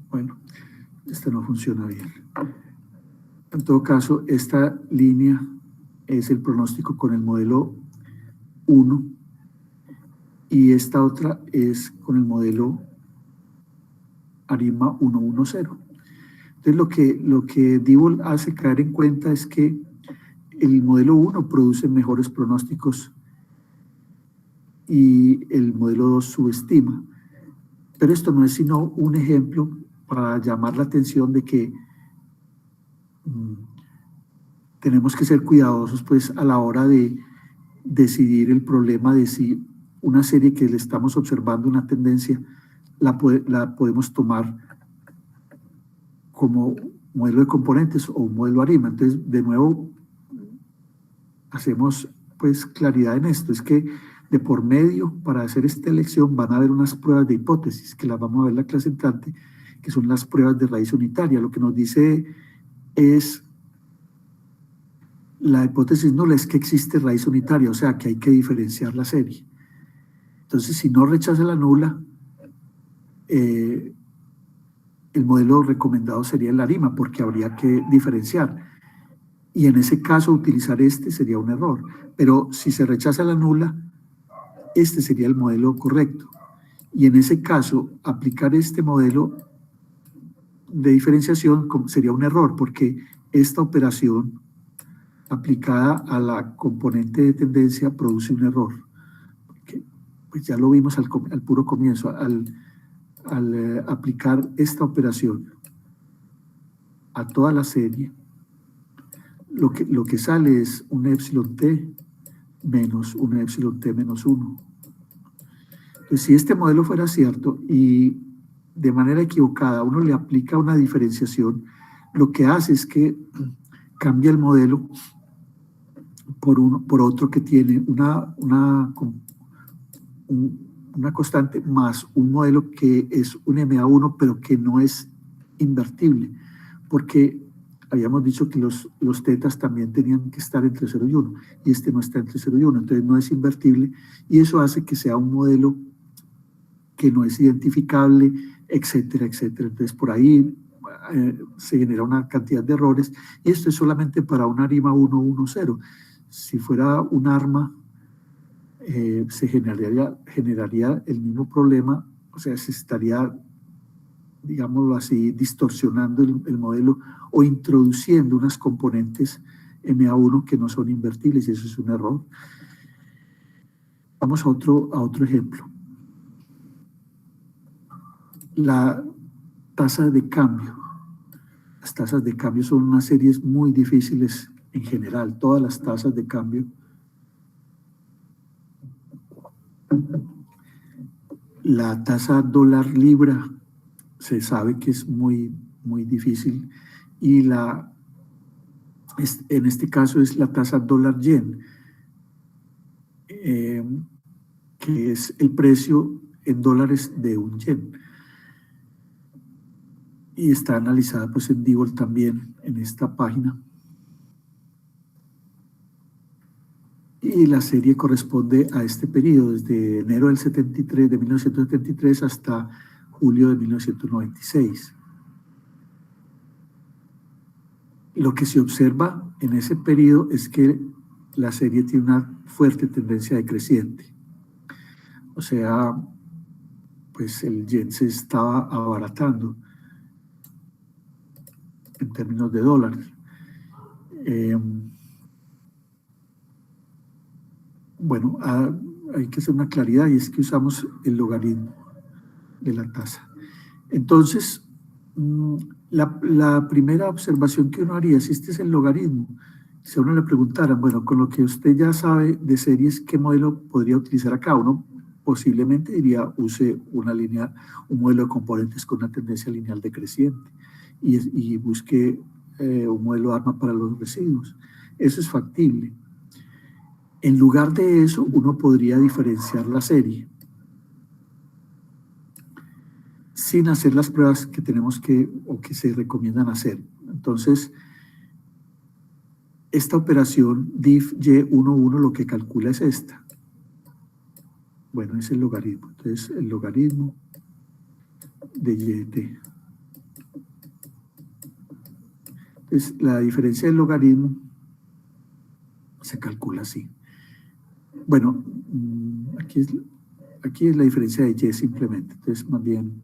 Bueno, esta no funciona bien. En todo caso, esta línea es el pronóstico con el modelo 1 y esta otra es con el modelo ARIMA 110. Entonces, lo que Diebold hace caer en cuenta es que el modelo 1 produce mejores pronósticos y el modelo 2 subestima. Pero esto no es sino un ejemplo para llamar la atención de que tenemos que ser cuidadosos pues a la hora de decidir el problema de si una serie que le estamos observando una tendencia la podemos tomar como modelo de componentes o un modelo ARIMA. Entonces, de nuevo, hacemos pues claridad en esto, es que de por medio, para hacer esta elección, van a haber unas pruebas de hipótesis, que las vamos a ver en la clase entrante, que son las pruebas de raíz unitaria. Lo que nos dice es, la hipótesis nula es que existe raíz unitaria, o sea, que hay que diferenciar la serie. Entonces, si no rechaza la nula, el modelo recomendado sería el ARIMA, porque habría que diferenciar. Y en ese caso, utilizar este sería un error. Pero si se rechaza la nula, este sería el modelo correcto. Y en ese caso, aplicar este modelo de diferenciación sería un error, porque esta operación aplicada a la componente de tendencia produce un error. Porque, pues ya lo vimos al puro comienzo, al aplicar esta operación a toda la serie, lo que sale es un epsilon t menos un epsilon t menos 1. Entonces, si este modelo fuera cierto y de manera equivocada uno le aplica una diferenciación, lo que hace es que cambia el modelo por otro que tiene una constante más un modelo que es un MA1, pero que no es invertible, porque habíamos dicho que los tetas también tenían que estar entre 0 y 1, y este no está entre 0 y 1, entonces no es invertible, y eso hace que sea un modelo que no es identificable, etcétera, etcétera. Entonces, por ahí se genera una cantidad de errores, y esto es solamente para una ARIMA 110. Si fuera un ARMA, se generaría el mismo problema, o sea, se estaría, digámoslo así, distorsionando el modelo o introduciendo unas componentes MA1 que no son invertibles, y eso es un error. Vamos a otro ejemplo. La tasa de cambio. Las tasas de cambio son unas series muy difíciles en general, todas las tasas de cambio. La tasa dólar-libra se sabe que es muy, muy difícil, y en este caso es la tasa dólar-yen, que es el precio en dólares de un yen. Y está analizada pues en Diebold también en esta página. Y la serie corresponde a este periodo, desde enero de 1973 hasta julio de 1996. Lo que se observa en ese periodo es que la serie tiene una fuerte tendencia decreciente. O sea, pues el yen se estaba abaratando en términos de dólares. Bueno, hay que hacer una claridad, y es que usamos el logaritmo de la tasa. Entonces, la primera observación que uno haría, si este es el logaritmo, si a uno le preguntaran, bueno, con lo que usted ya sabe de series, ¿qué modelo podría utilizar acá? Uno posiblemente diría, use un modelo de componentes con una tendencia lineal decreciente, y busque un modelo de ARMA para los residuos. Eso es factible. En lugar de eso, uno podría diferenciar la serie sin hacer las pruebas que tenemos o que se recomiendan hacer. Entonces, esta operación diff y11 lo que calcula es esta. Bueno, es el logaritmo. Entonces, el logaritmo de YT. Entonces, la diferencia del logaritmo se calcula así. Bueno, aquí es la diferencia de Y simplemente. Entonces, más bien,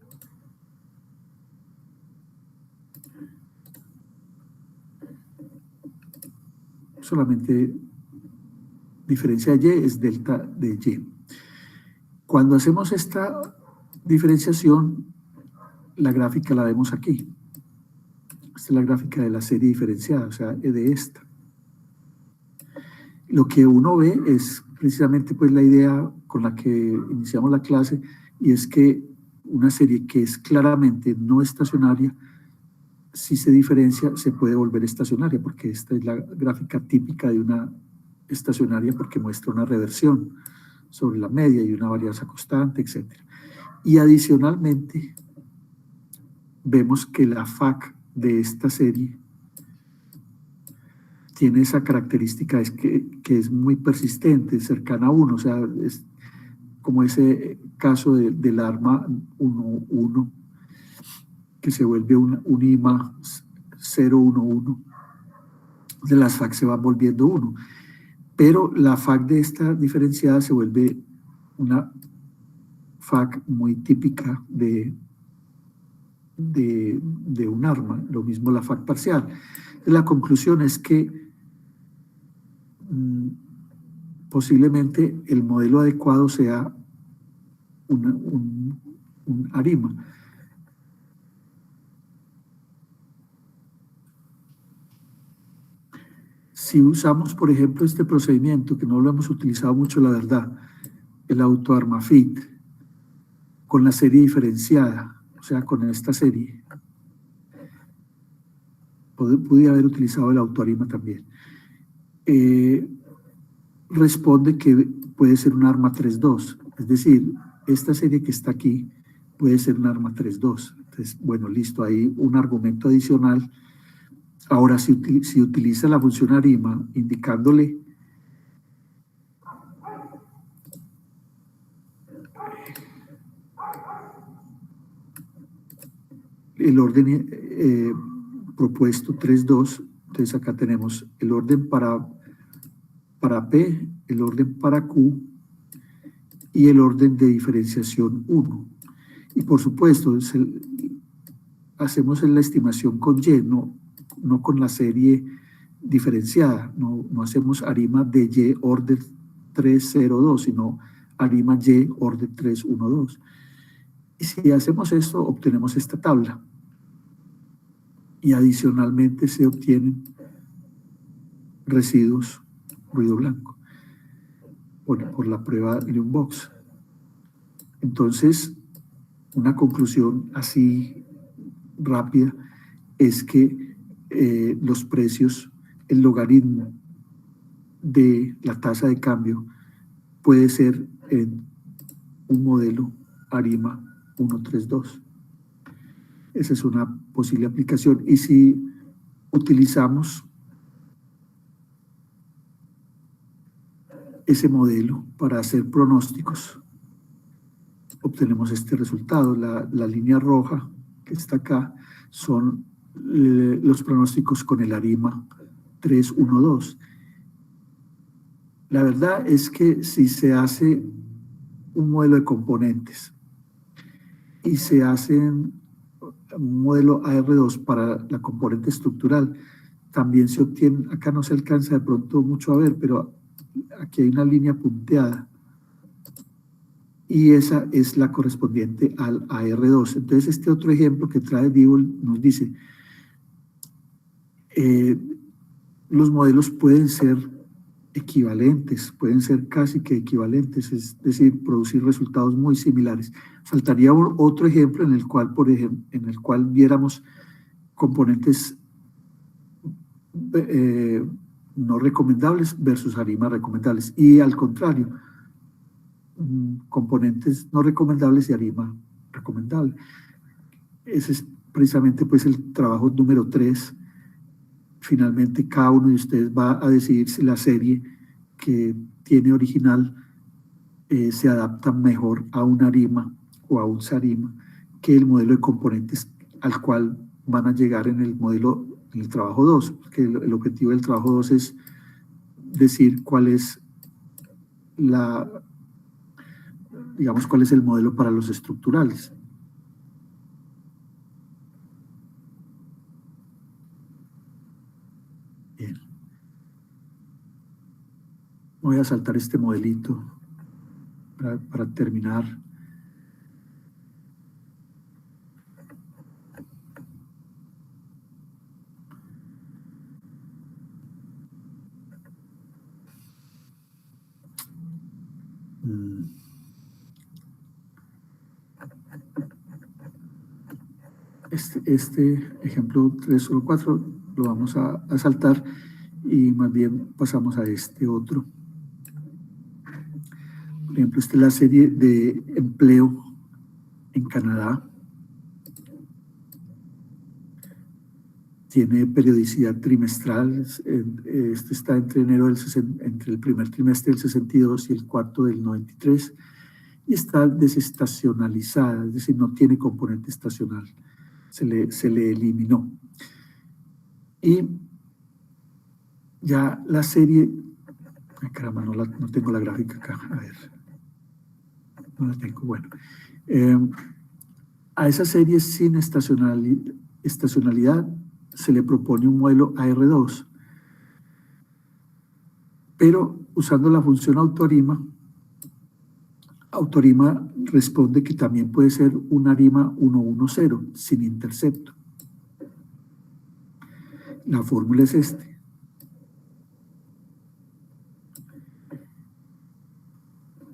solamente diferencia de Y es delta de Y. Cuando hacemos esta diferenciación, la gráfica la vemos aquí. Esta es la gráfica de la serie diferenciada, o sea, de esta. Lo que uno ve es precisamente pues la idea con la que iniciamos la clase, y es que una serie que es claramente no estacionaria, si se diferencia, se puede volver estacionaria, porque esta es la gráfica típica de una estacionaria porque muestra una reversión sobre la media y una varianza constante, etc. Y adicionalmente, vemos que la FAC de esta serie tiene esa característica que es muy persistente, cercana a 1, o sea, es como ese caso del arma 1,1, que se vuelve un IMA 0,1,1, de las FAC se van volviendo 1, pero la FAC de esta diferenciada se vuelve una FAC muy típica de un arma, lo mismo la FAC parcial. La conclusión es que posiblemente el modelo adecuado sea un ARIMA. Si usamos, por ejemplo, este procedimiento, que no lo hemos utilizado mucho, la verdad, el AutoArmaFit, con la serie diferenciada, o sea, con esta serie, pude haber utilizado el AutoArima también. Responde que puede ser un arma 3.2, es decir, esta serie que está aquí puede ser un arma 3.2. Entonces, bueno, listo, hay un argumento adicional. Ahora, si utiliza la función ARIMA, indicándole el orden propuesto 3.2, entonces acá tenemos el orden para P, el orden para Q y el orden de diferenciación 1. Y por supuesto, hacemos la estimación con Y, no con la serie diferenciada, no hacemos ARIMA de Y orden 302, sino ARIMA Y orden 312. Y si hacemos esto, obtenemos esta tabla. Y adicionalmente se obtienen residuos ruido blanco por la prueba Leonbox. Entonces, una conclusión así rápida es que los precios, el logaritmo de la tasa de cambio puede ser en un modelo ARIMA 132. Esa es una posible aplicación. Y si utilizamos ese modelo para hacer pronósticos, obtenemos este resultado. La línea roja que está acá son los pronósticos con el ARIMA 312. La verdad es que si se hace un modelo de componentes y se hace un modelo AR2 para la componente estructural, también se obtiene, acá no se alcanza de pronto mucho a ver, pero aquí hay una línea punteada y esa es la correspondiente al AR2. Entonces, este otro ejemplo que trae Diebold nos dice, los modelos pueden ser equivalentes, pueden ser casi que equivalentes, es decir, producir resultados muy similares. Faltaría otro ejemplo en el cual, viéramos componentes no recomendables versus ARIMA recomendables, y al contrario, componentes no recomendables y ARIMA recomendable. Ese es precisamente pues el trabajo número 3. Finalmente, cada uno de ustedes va a decidir si la serie que tiene original se adapta mejor a un ARIMA o a un SARIMA que el modelo de componentes al cual van a llegar en el modelo, en el trabajo 2, porque el objetivo del trabajo 2 es decir cuál es cuál es el modelo para los estructurales. Bien. Voy a saltar este modelito para terminar. Este ejemplo 3 o 4 lo vamos a saltar y más bien pasamos a este otro. Por ejemplo, esta es la serie de empleo en Canadá. Tiene periodicidad trimestral. Este está entre entre el primer trimestre del 62 y el cuarto del 93. Y está desestacionalizada, es decir, no tiene componente estacional. Se le eliminó. Y ya la serie... Ay, caramba, no tengo la gráfica acá. A ver. No la tengo. Bueno. A esa serie sin estacionalidad se le propone un modelo AR2. Pero usando la función autorima, autorima responde que también puede ser un arima 110 sin intercepto. La fórmula es este.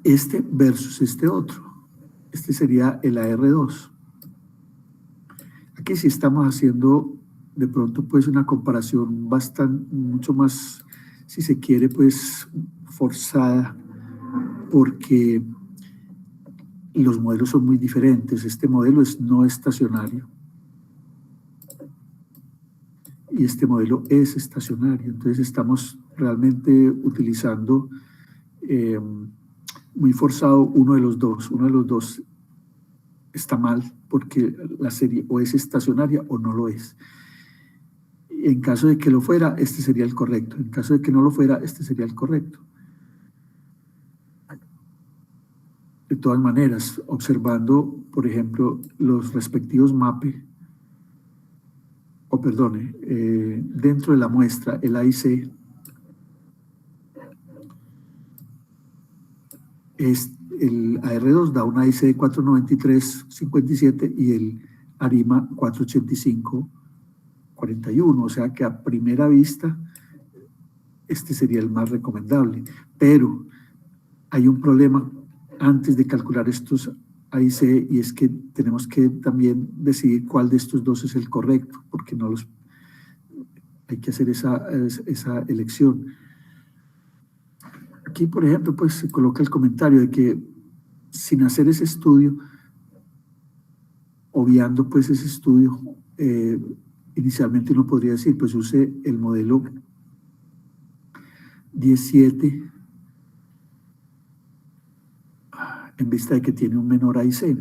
Este versus este otro. Este sería el AR2. Aquí sí estamos haciendo de pronto pues una comparación mucho más, si se quiere, pues forzada, porque los modelos son muy diferentes. Este modelo es no estacionario y este modelo es estacionario. Entonces estamos realmente utilizando muy forzado uno de los dos. Uno de los dos está mal porque la serie o es estacionaria o no lo es. En caso de que lo fuera, este sería el correcto. En caso de que no lo fuera, este sería el correcto. De todas maneras, observando, por ejemplo, los respectivos MAPE, dentro de la muestra, el AIC, el AR2 da un AIC de 493.57 y el ARIMA 485.41, o sea que a primera vista este sería el más recomendable, pero hay un problema antes de calcular estos AIC y es que tenemos que también decidir cuál de estos dos es el correcto, porque hay que hacer esa elección. Aquí, por ejemplo, pues se coloca el comentario de que sin hacer ese estudio, obviando pues ese estudio, inicialmente uno podría decir, pues use el modelo 17 en vista de que tiene un menor AIC.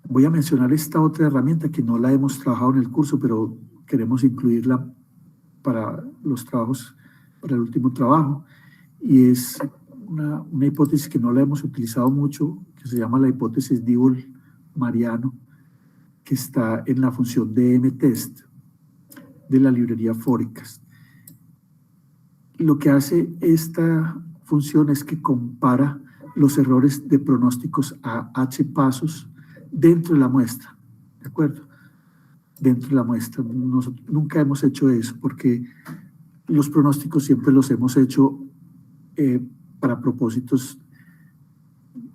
Voy a mencionar esta otra herramienta que no la hemos trabajado en el curso, pero queremos incluirla para los trabajos, para el último trabajo, y es una hipótesis que no la hemos utilizado mucho, que se llama la hipótesis Dibol-Mariano, que está en la función DM-test de la librería Forecast. Lo que hace esta función es que compara los errores de pronósticos a H pasos dentro de la muestra, ¿de acuerdo? Dentro de la muestra. Nosotros nunca hemos hecho eso porque los pronósticos siempre los hemos hecho para propósitos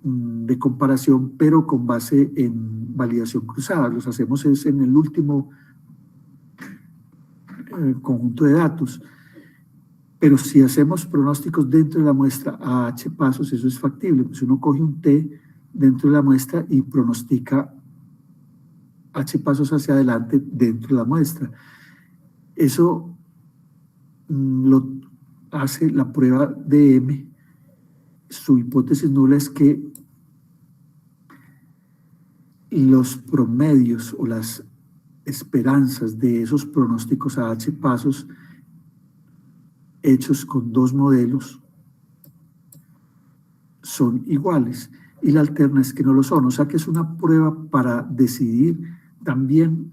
de comparación, pero con base en validación cruzada. Los hacemos es en el último conjunto de datos. Pero si hacemos pronósticos dentro de la muestra a H pasos, eso es factible. Pues uno coge un T dentro de la muestra y pronostica H pasos hacia adelante dentro de la muestra. Eso lo hace la prueba de M. Su hipótesis nula es que los promedios o las esperanzas de esos pronósticos a H pasos hechos con dos modelos son iguales y la alterna es que no lo son, o sea que es una prueba para decidir también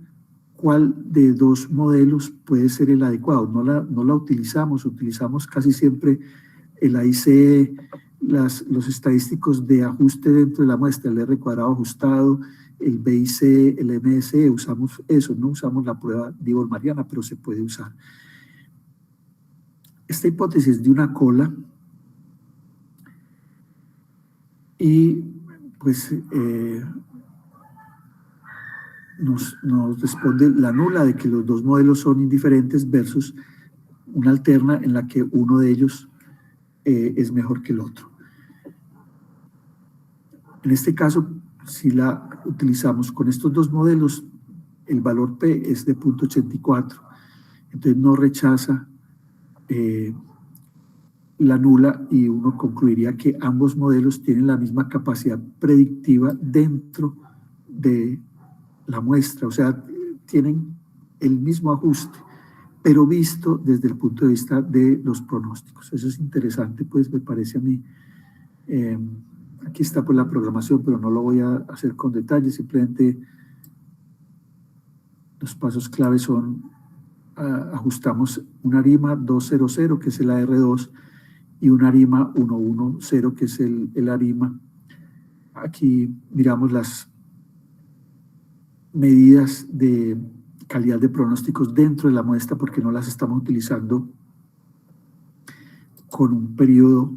cuál de dos modelos puede ser el adecuado. No la utilizamos casi siempre el AIC, los estadísticos de ajuste dentro de la muestra, el R cuadrado ajustado, el BIC, el MSE, usamos eso, no usamos la prueba Dibol-Mariana, pero se puede usar. Esta hipótesis de una cola y pues nos responde la nula de que los dos modelos son indiferentes versus una alterna en la que uno de ellos es mejor que el otro. En este caso, si la utilizamos con estos dos modelos, el valor P es de 0.84, entonces no rechaza la nula y uno concluiría que ambos modelos tienen la misma capacidad predictiva dentro de la muestra, o sea, tienen el mismo ajuste, pero visto desde el punto de vista de los pronósticos. Eso es interesante, pues me parece a mí. Aquí está pues la programación, pero no lo voy a hacer con detalle, simplemente los pasos claves son, ajustamos una ARIMA 200, que es el AR2, y una ARIMA 110, que es el ARIMA. Aquí miramos las medidas de calidad de pronósticos dentro de la muestra porque no las estamos utilizando con un periodo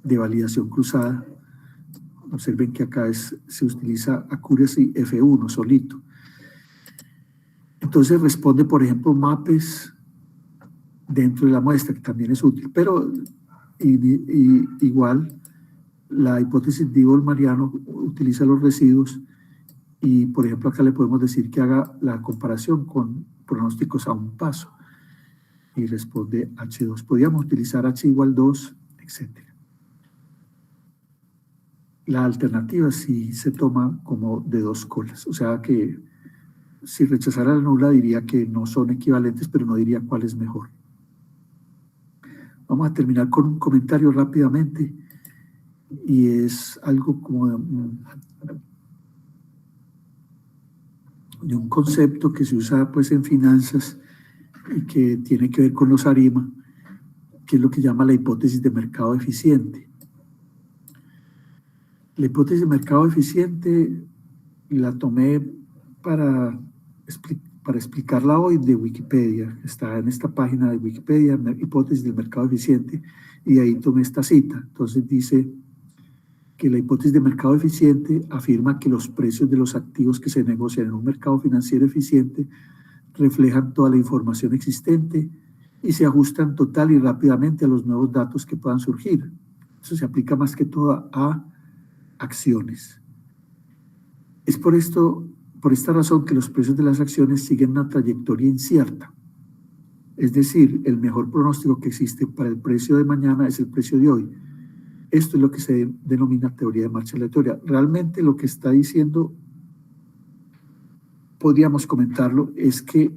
de validación cruzada. Observen que acá se utiliza Accuracy F1 solito. Entonces responde, por ejemplo, MAPES dentro de la muestra, que también es útil, pero igual la hipótesis Dibol-Mariano utiliza los residuos y, por ejemplo, acá le podemos decir que haga la comparación con pronósticos a un paso y responde H2. Podríamos utilizar H igual 2, etc. La alternativa sí se toma como de dos colas, o sea que si rechazara la nula diría que no son equivalentes, pero no diría cuál es mejor. Vamos a terminar con un comentario rápidamente y es algo como de un concepto que se usa pues en finanzas y que tiene que ver con los ARIMA, que es lo que llama la hipótesis de mercado eficiente. La hipótesis de mercado eficiente la tomé para explicarla hoy de Wikipedia. Está en esta página de Wikipedia, hipótesis del mercado eficiente, y de ahí tomé esta cita. Entonces dice que la hipótesis de mercado eficiente afirma que los precios de los activos que se negocian en un mercado financiero eficiente reflejan toda la información existente y se ajustan total y rápidamente a los nuevos datos que puedan surgir. Eso se aplica más que todo a acciones. Es por esta razón que los precios de las acciones siguen una trayectoria incierta. Es decir, el mejor pronóstico que existe para el precio de mañana es el precio de hoy. Esto es lo que se denomina teoría de marcha aleatoria. Realmente lo que está diciendo, podríamos comentarlo, es que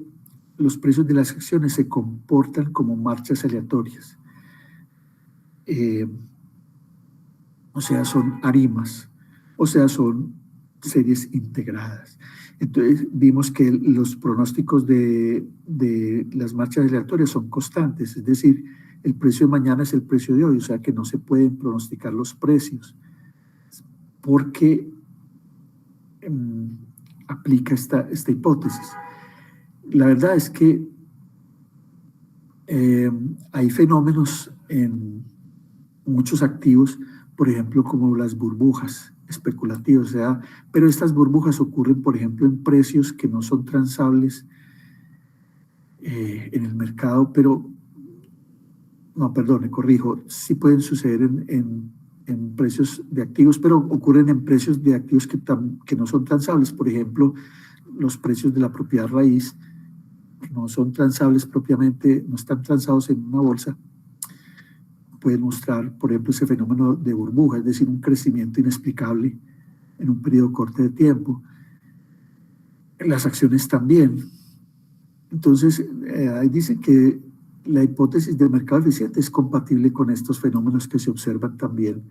los precios de las acciones se comportan como marchas aleatorias. O sea, son arimas, o sea, son series integradas. Entonces vimos que los pronósticos de las marchas aleatorias son constantes, es decir, el precio de mañana es el precio de hoy, o sea que no se pueden pronosticar los precios porque aplica esta hipótesis. La verdad es que hay fenómenos en muchos activos, por ejemplo, como las burbujas especulativas, o sea, pero estas burbujas ocurren, por ejemplo, en precios que no son transables en el mercado, pero, no, perdón, me corrijo, sí pueden suceder en precios de activos, pero ocurren en precios de activos que no son transables, por ejemplo, los precios de la propiedad raíz, que no son transables propiamente, no están transados en una bolsa, pueden mostrar, por ejemplo, ese fenómeno de burbuja, es decir, un crecimiento inexplicable en un periodo corto de tiempo. Las acciones también. Entonces, ahí dicen que la hipótesis del mercado eficiente es compatible con estos fenómenos que se observan también,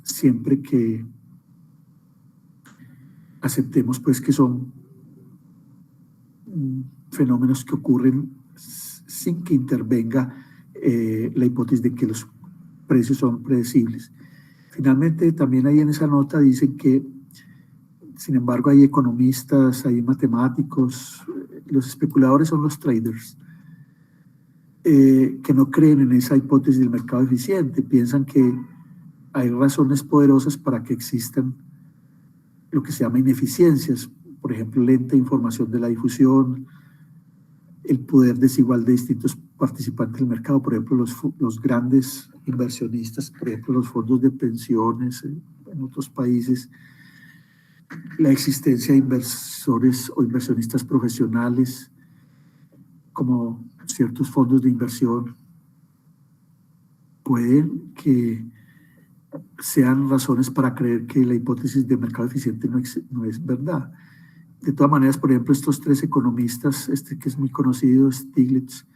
siempre que aceptemos pues que son fenómenos que ocurren sin que intervenga la hipótesis de que los precios son predecibles. Finalmente, también ahí en esa nota dicen que, sin embargo, hay economistas, hay matemáticos, los especuladores son los traders, que no creen en esa hipótesis del mercado eficiente, piensan que hay razones poderosas para que existan lo que se llama ineficiencias. por ejemplo, lenta información de la difusión, el poder desigual de distintos participantes del mercado, por ejemplo, los grandes inversionistas, por ejemplo, los fondos de pensiones en otros países, la existencia de inversores o inversionistas profesionales, como ciertos fondos de inversión, pueden que sean razones para creer que la hipótesis de mercado eficiente no es verdad. De todas maneras, por ejemplo, estos tres economistas, este que es muy conocido, Stiglitz,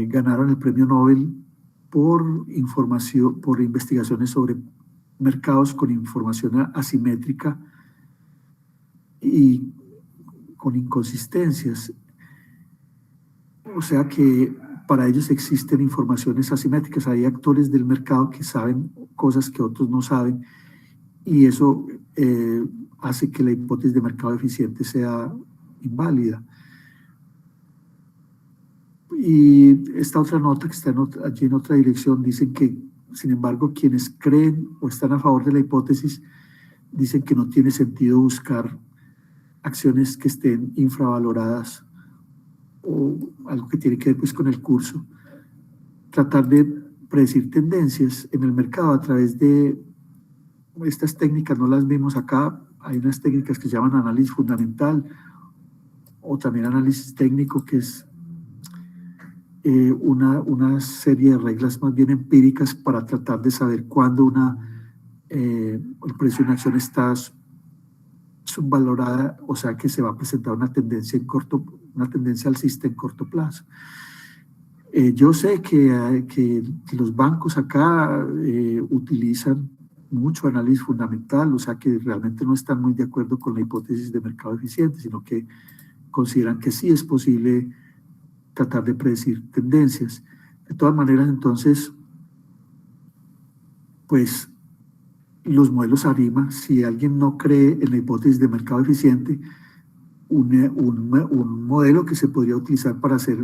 ganaron el premio Nobel por investigaciones sobre mercados con información asimétrica y con inconsistencias. O sea que para ellos existen informaciones asimétricas, hay actores del mercado que saben cosas que otros no saben, y eso hace que la hipótesis de mercado eficiente sea inválida. Y esta otra nota que está allí en otra dirección dicen que, sin embargo, quienes creen o están a favor de la hipótesis dicen que no tiene sentido buscar acciones que estén infravaloradas o algo que tiene que ver pues con el curso, tratar de predecir tendencias en el mercado a través de estas técnicas. No las vimos acá, hay unas técnicas que se llaman análisis fundamental o también análisis técnico, que es una serie de reglas más bien empíricas para tratar de saber cuándo el precio de una acción está subvalorada, o sea que se va a presentar una tendencia alcista en corto plazo. Yo sé que los bancos acá utilizan mucho análisis fundamental, o sea que realmente no están muy de acuerdo con la hipótesis de mercado eficiente, sino que consideran que sí es posible tratar de predecir tendencias. De todas maneras, entonces, pues los modelos ARIMA, si alguien no cree en la hipótesis de mercado eficiente, un modelo que se podría utilizar para hacer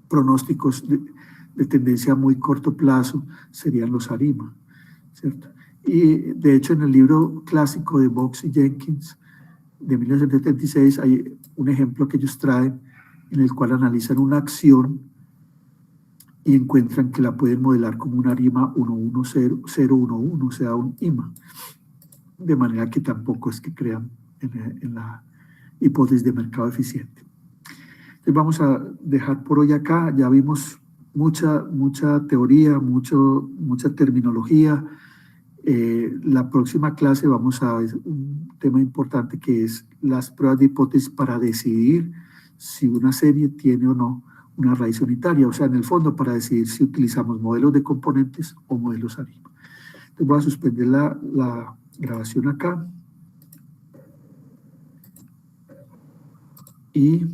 pronósticos de tendencia a muy corto plazo serían los ARIMA, ¿cierto? Y de hecho en el libro clásico de Box y Jenkins de 1976 hay un ejemplo que ellos traen en el cual analizan una acción y encuentran que la pueden modelar como un ARIMA 11011, o sea, un IMA, de manera que tampoco es que crean en la hipótesis de mercado eficiente. Entonces vamos a dejar por hoy acá. Ya vimos mucha teoría, mucha terminología. La próxima clase vamos a ver un tema importante, que es las pruebas de hipótesis para decidir si una serie tiene o no una raíz unitaria, o sea, en el fondo para decidir si utilizamos modelos de componentes o modelos ARIMA. Entonces voy a suspender la grabación acá y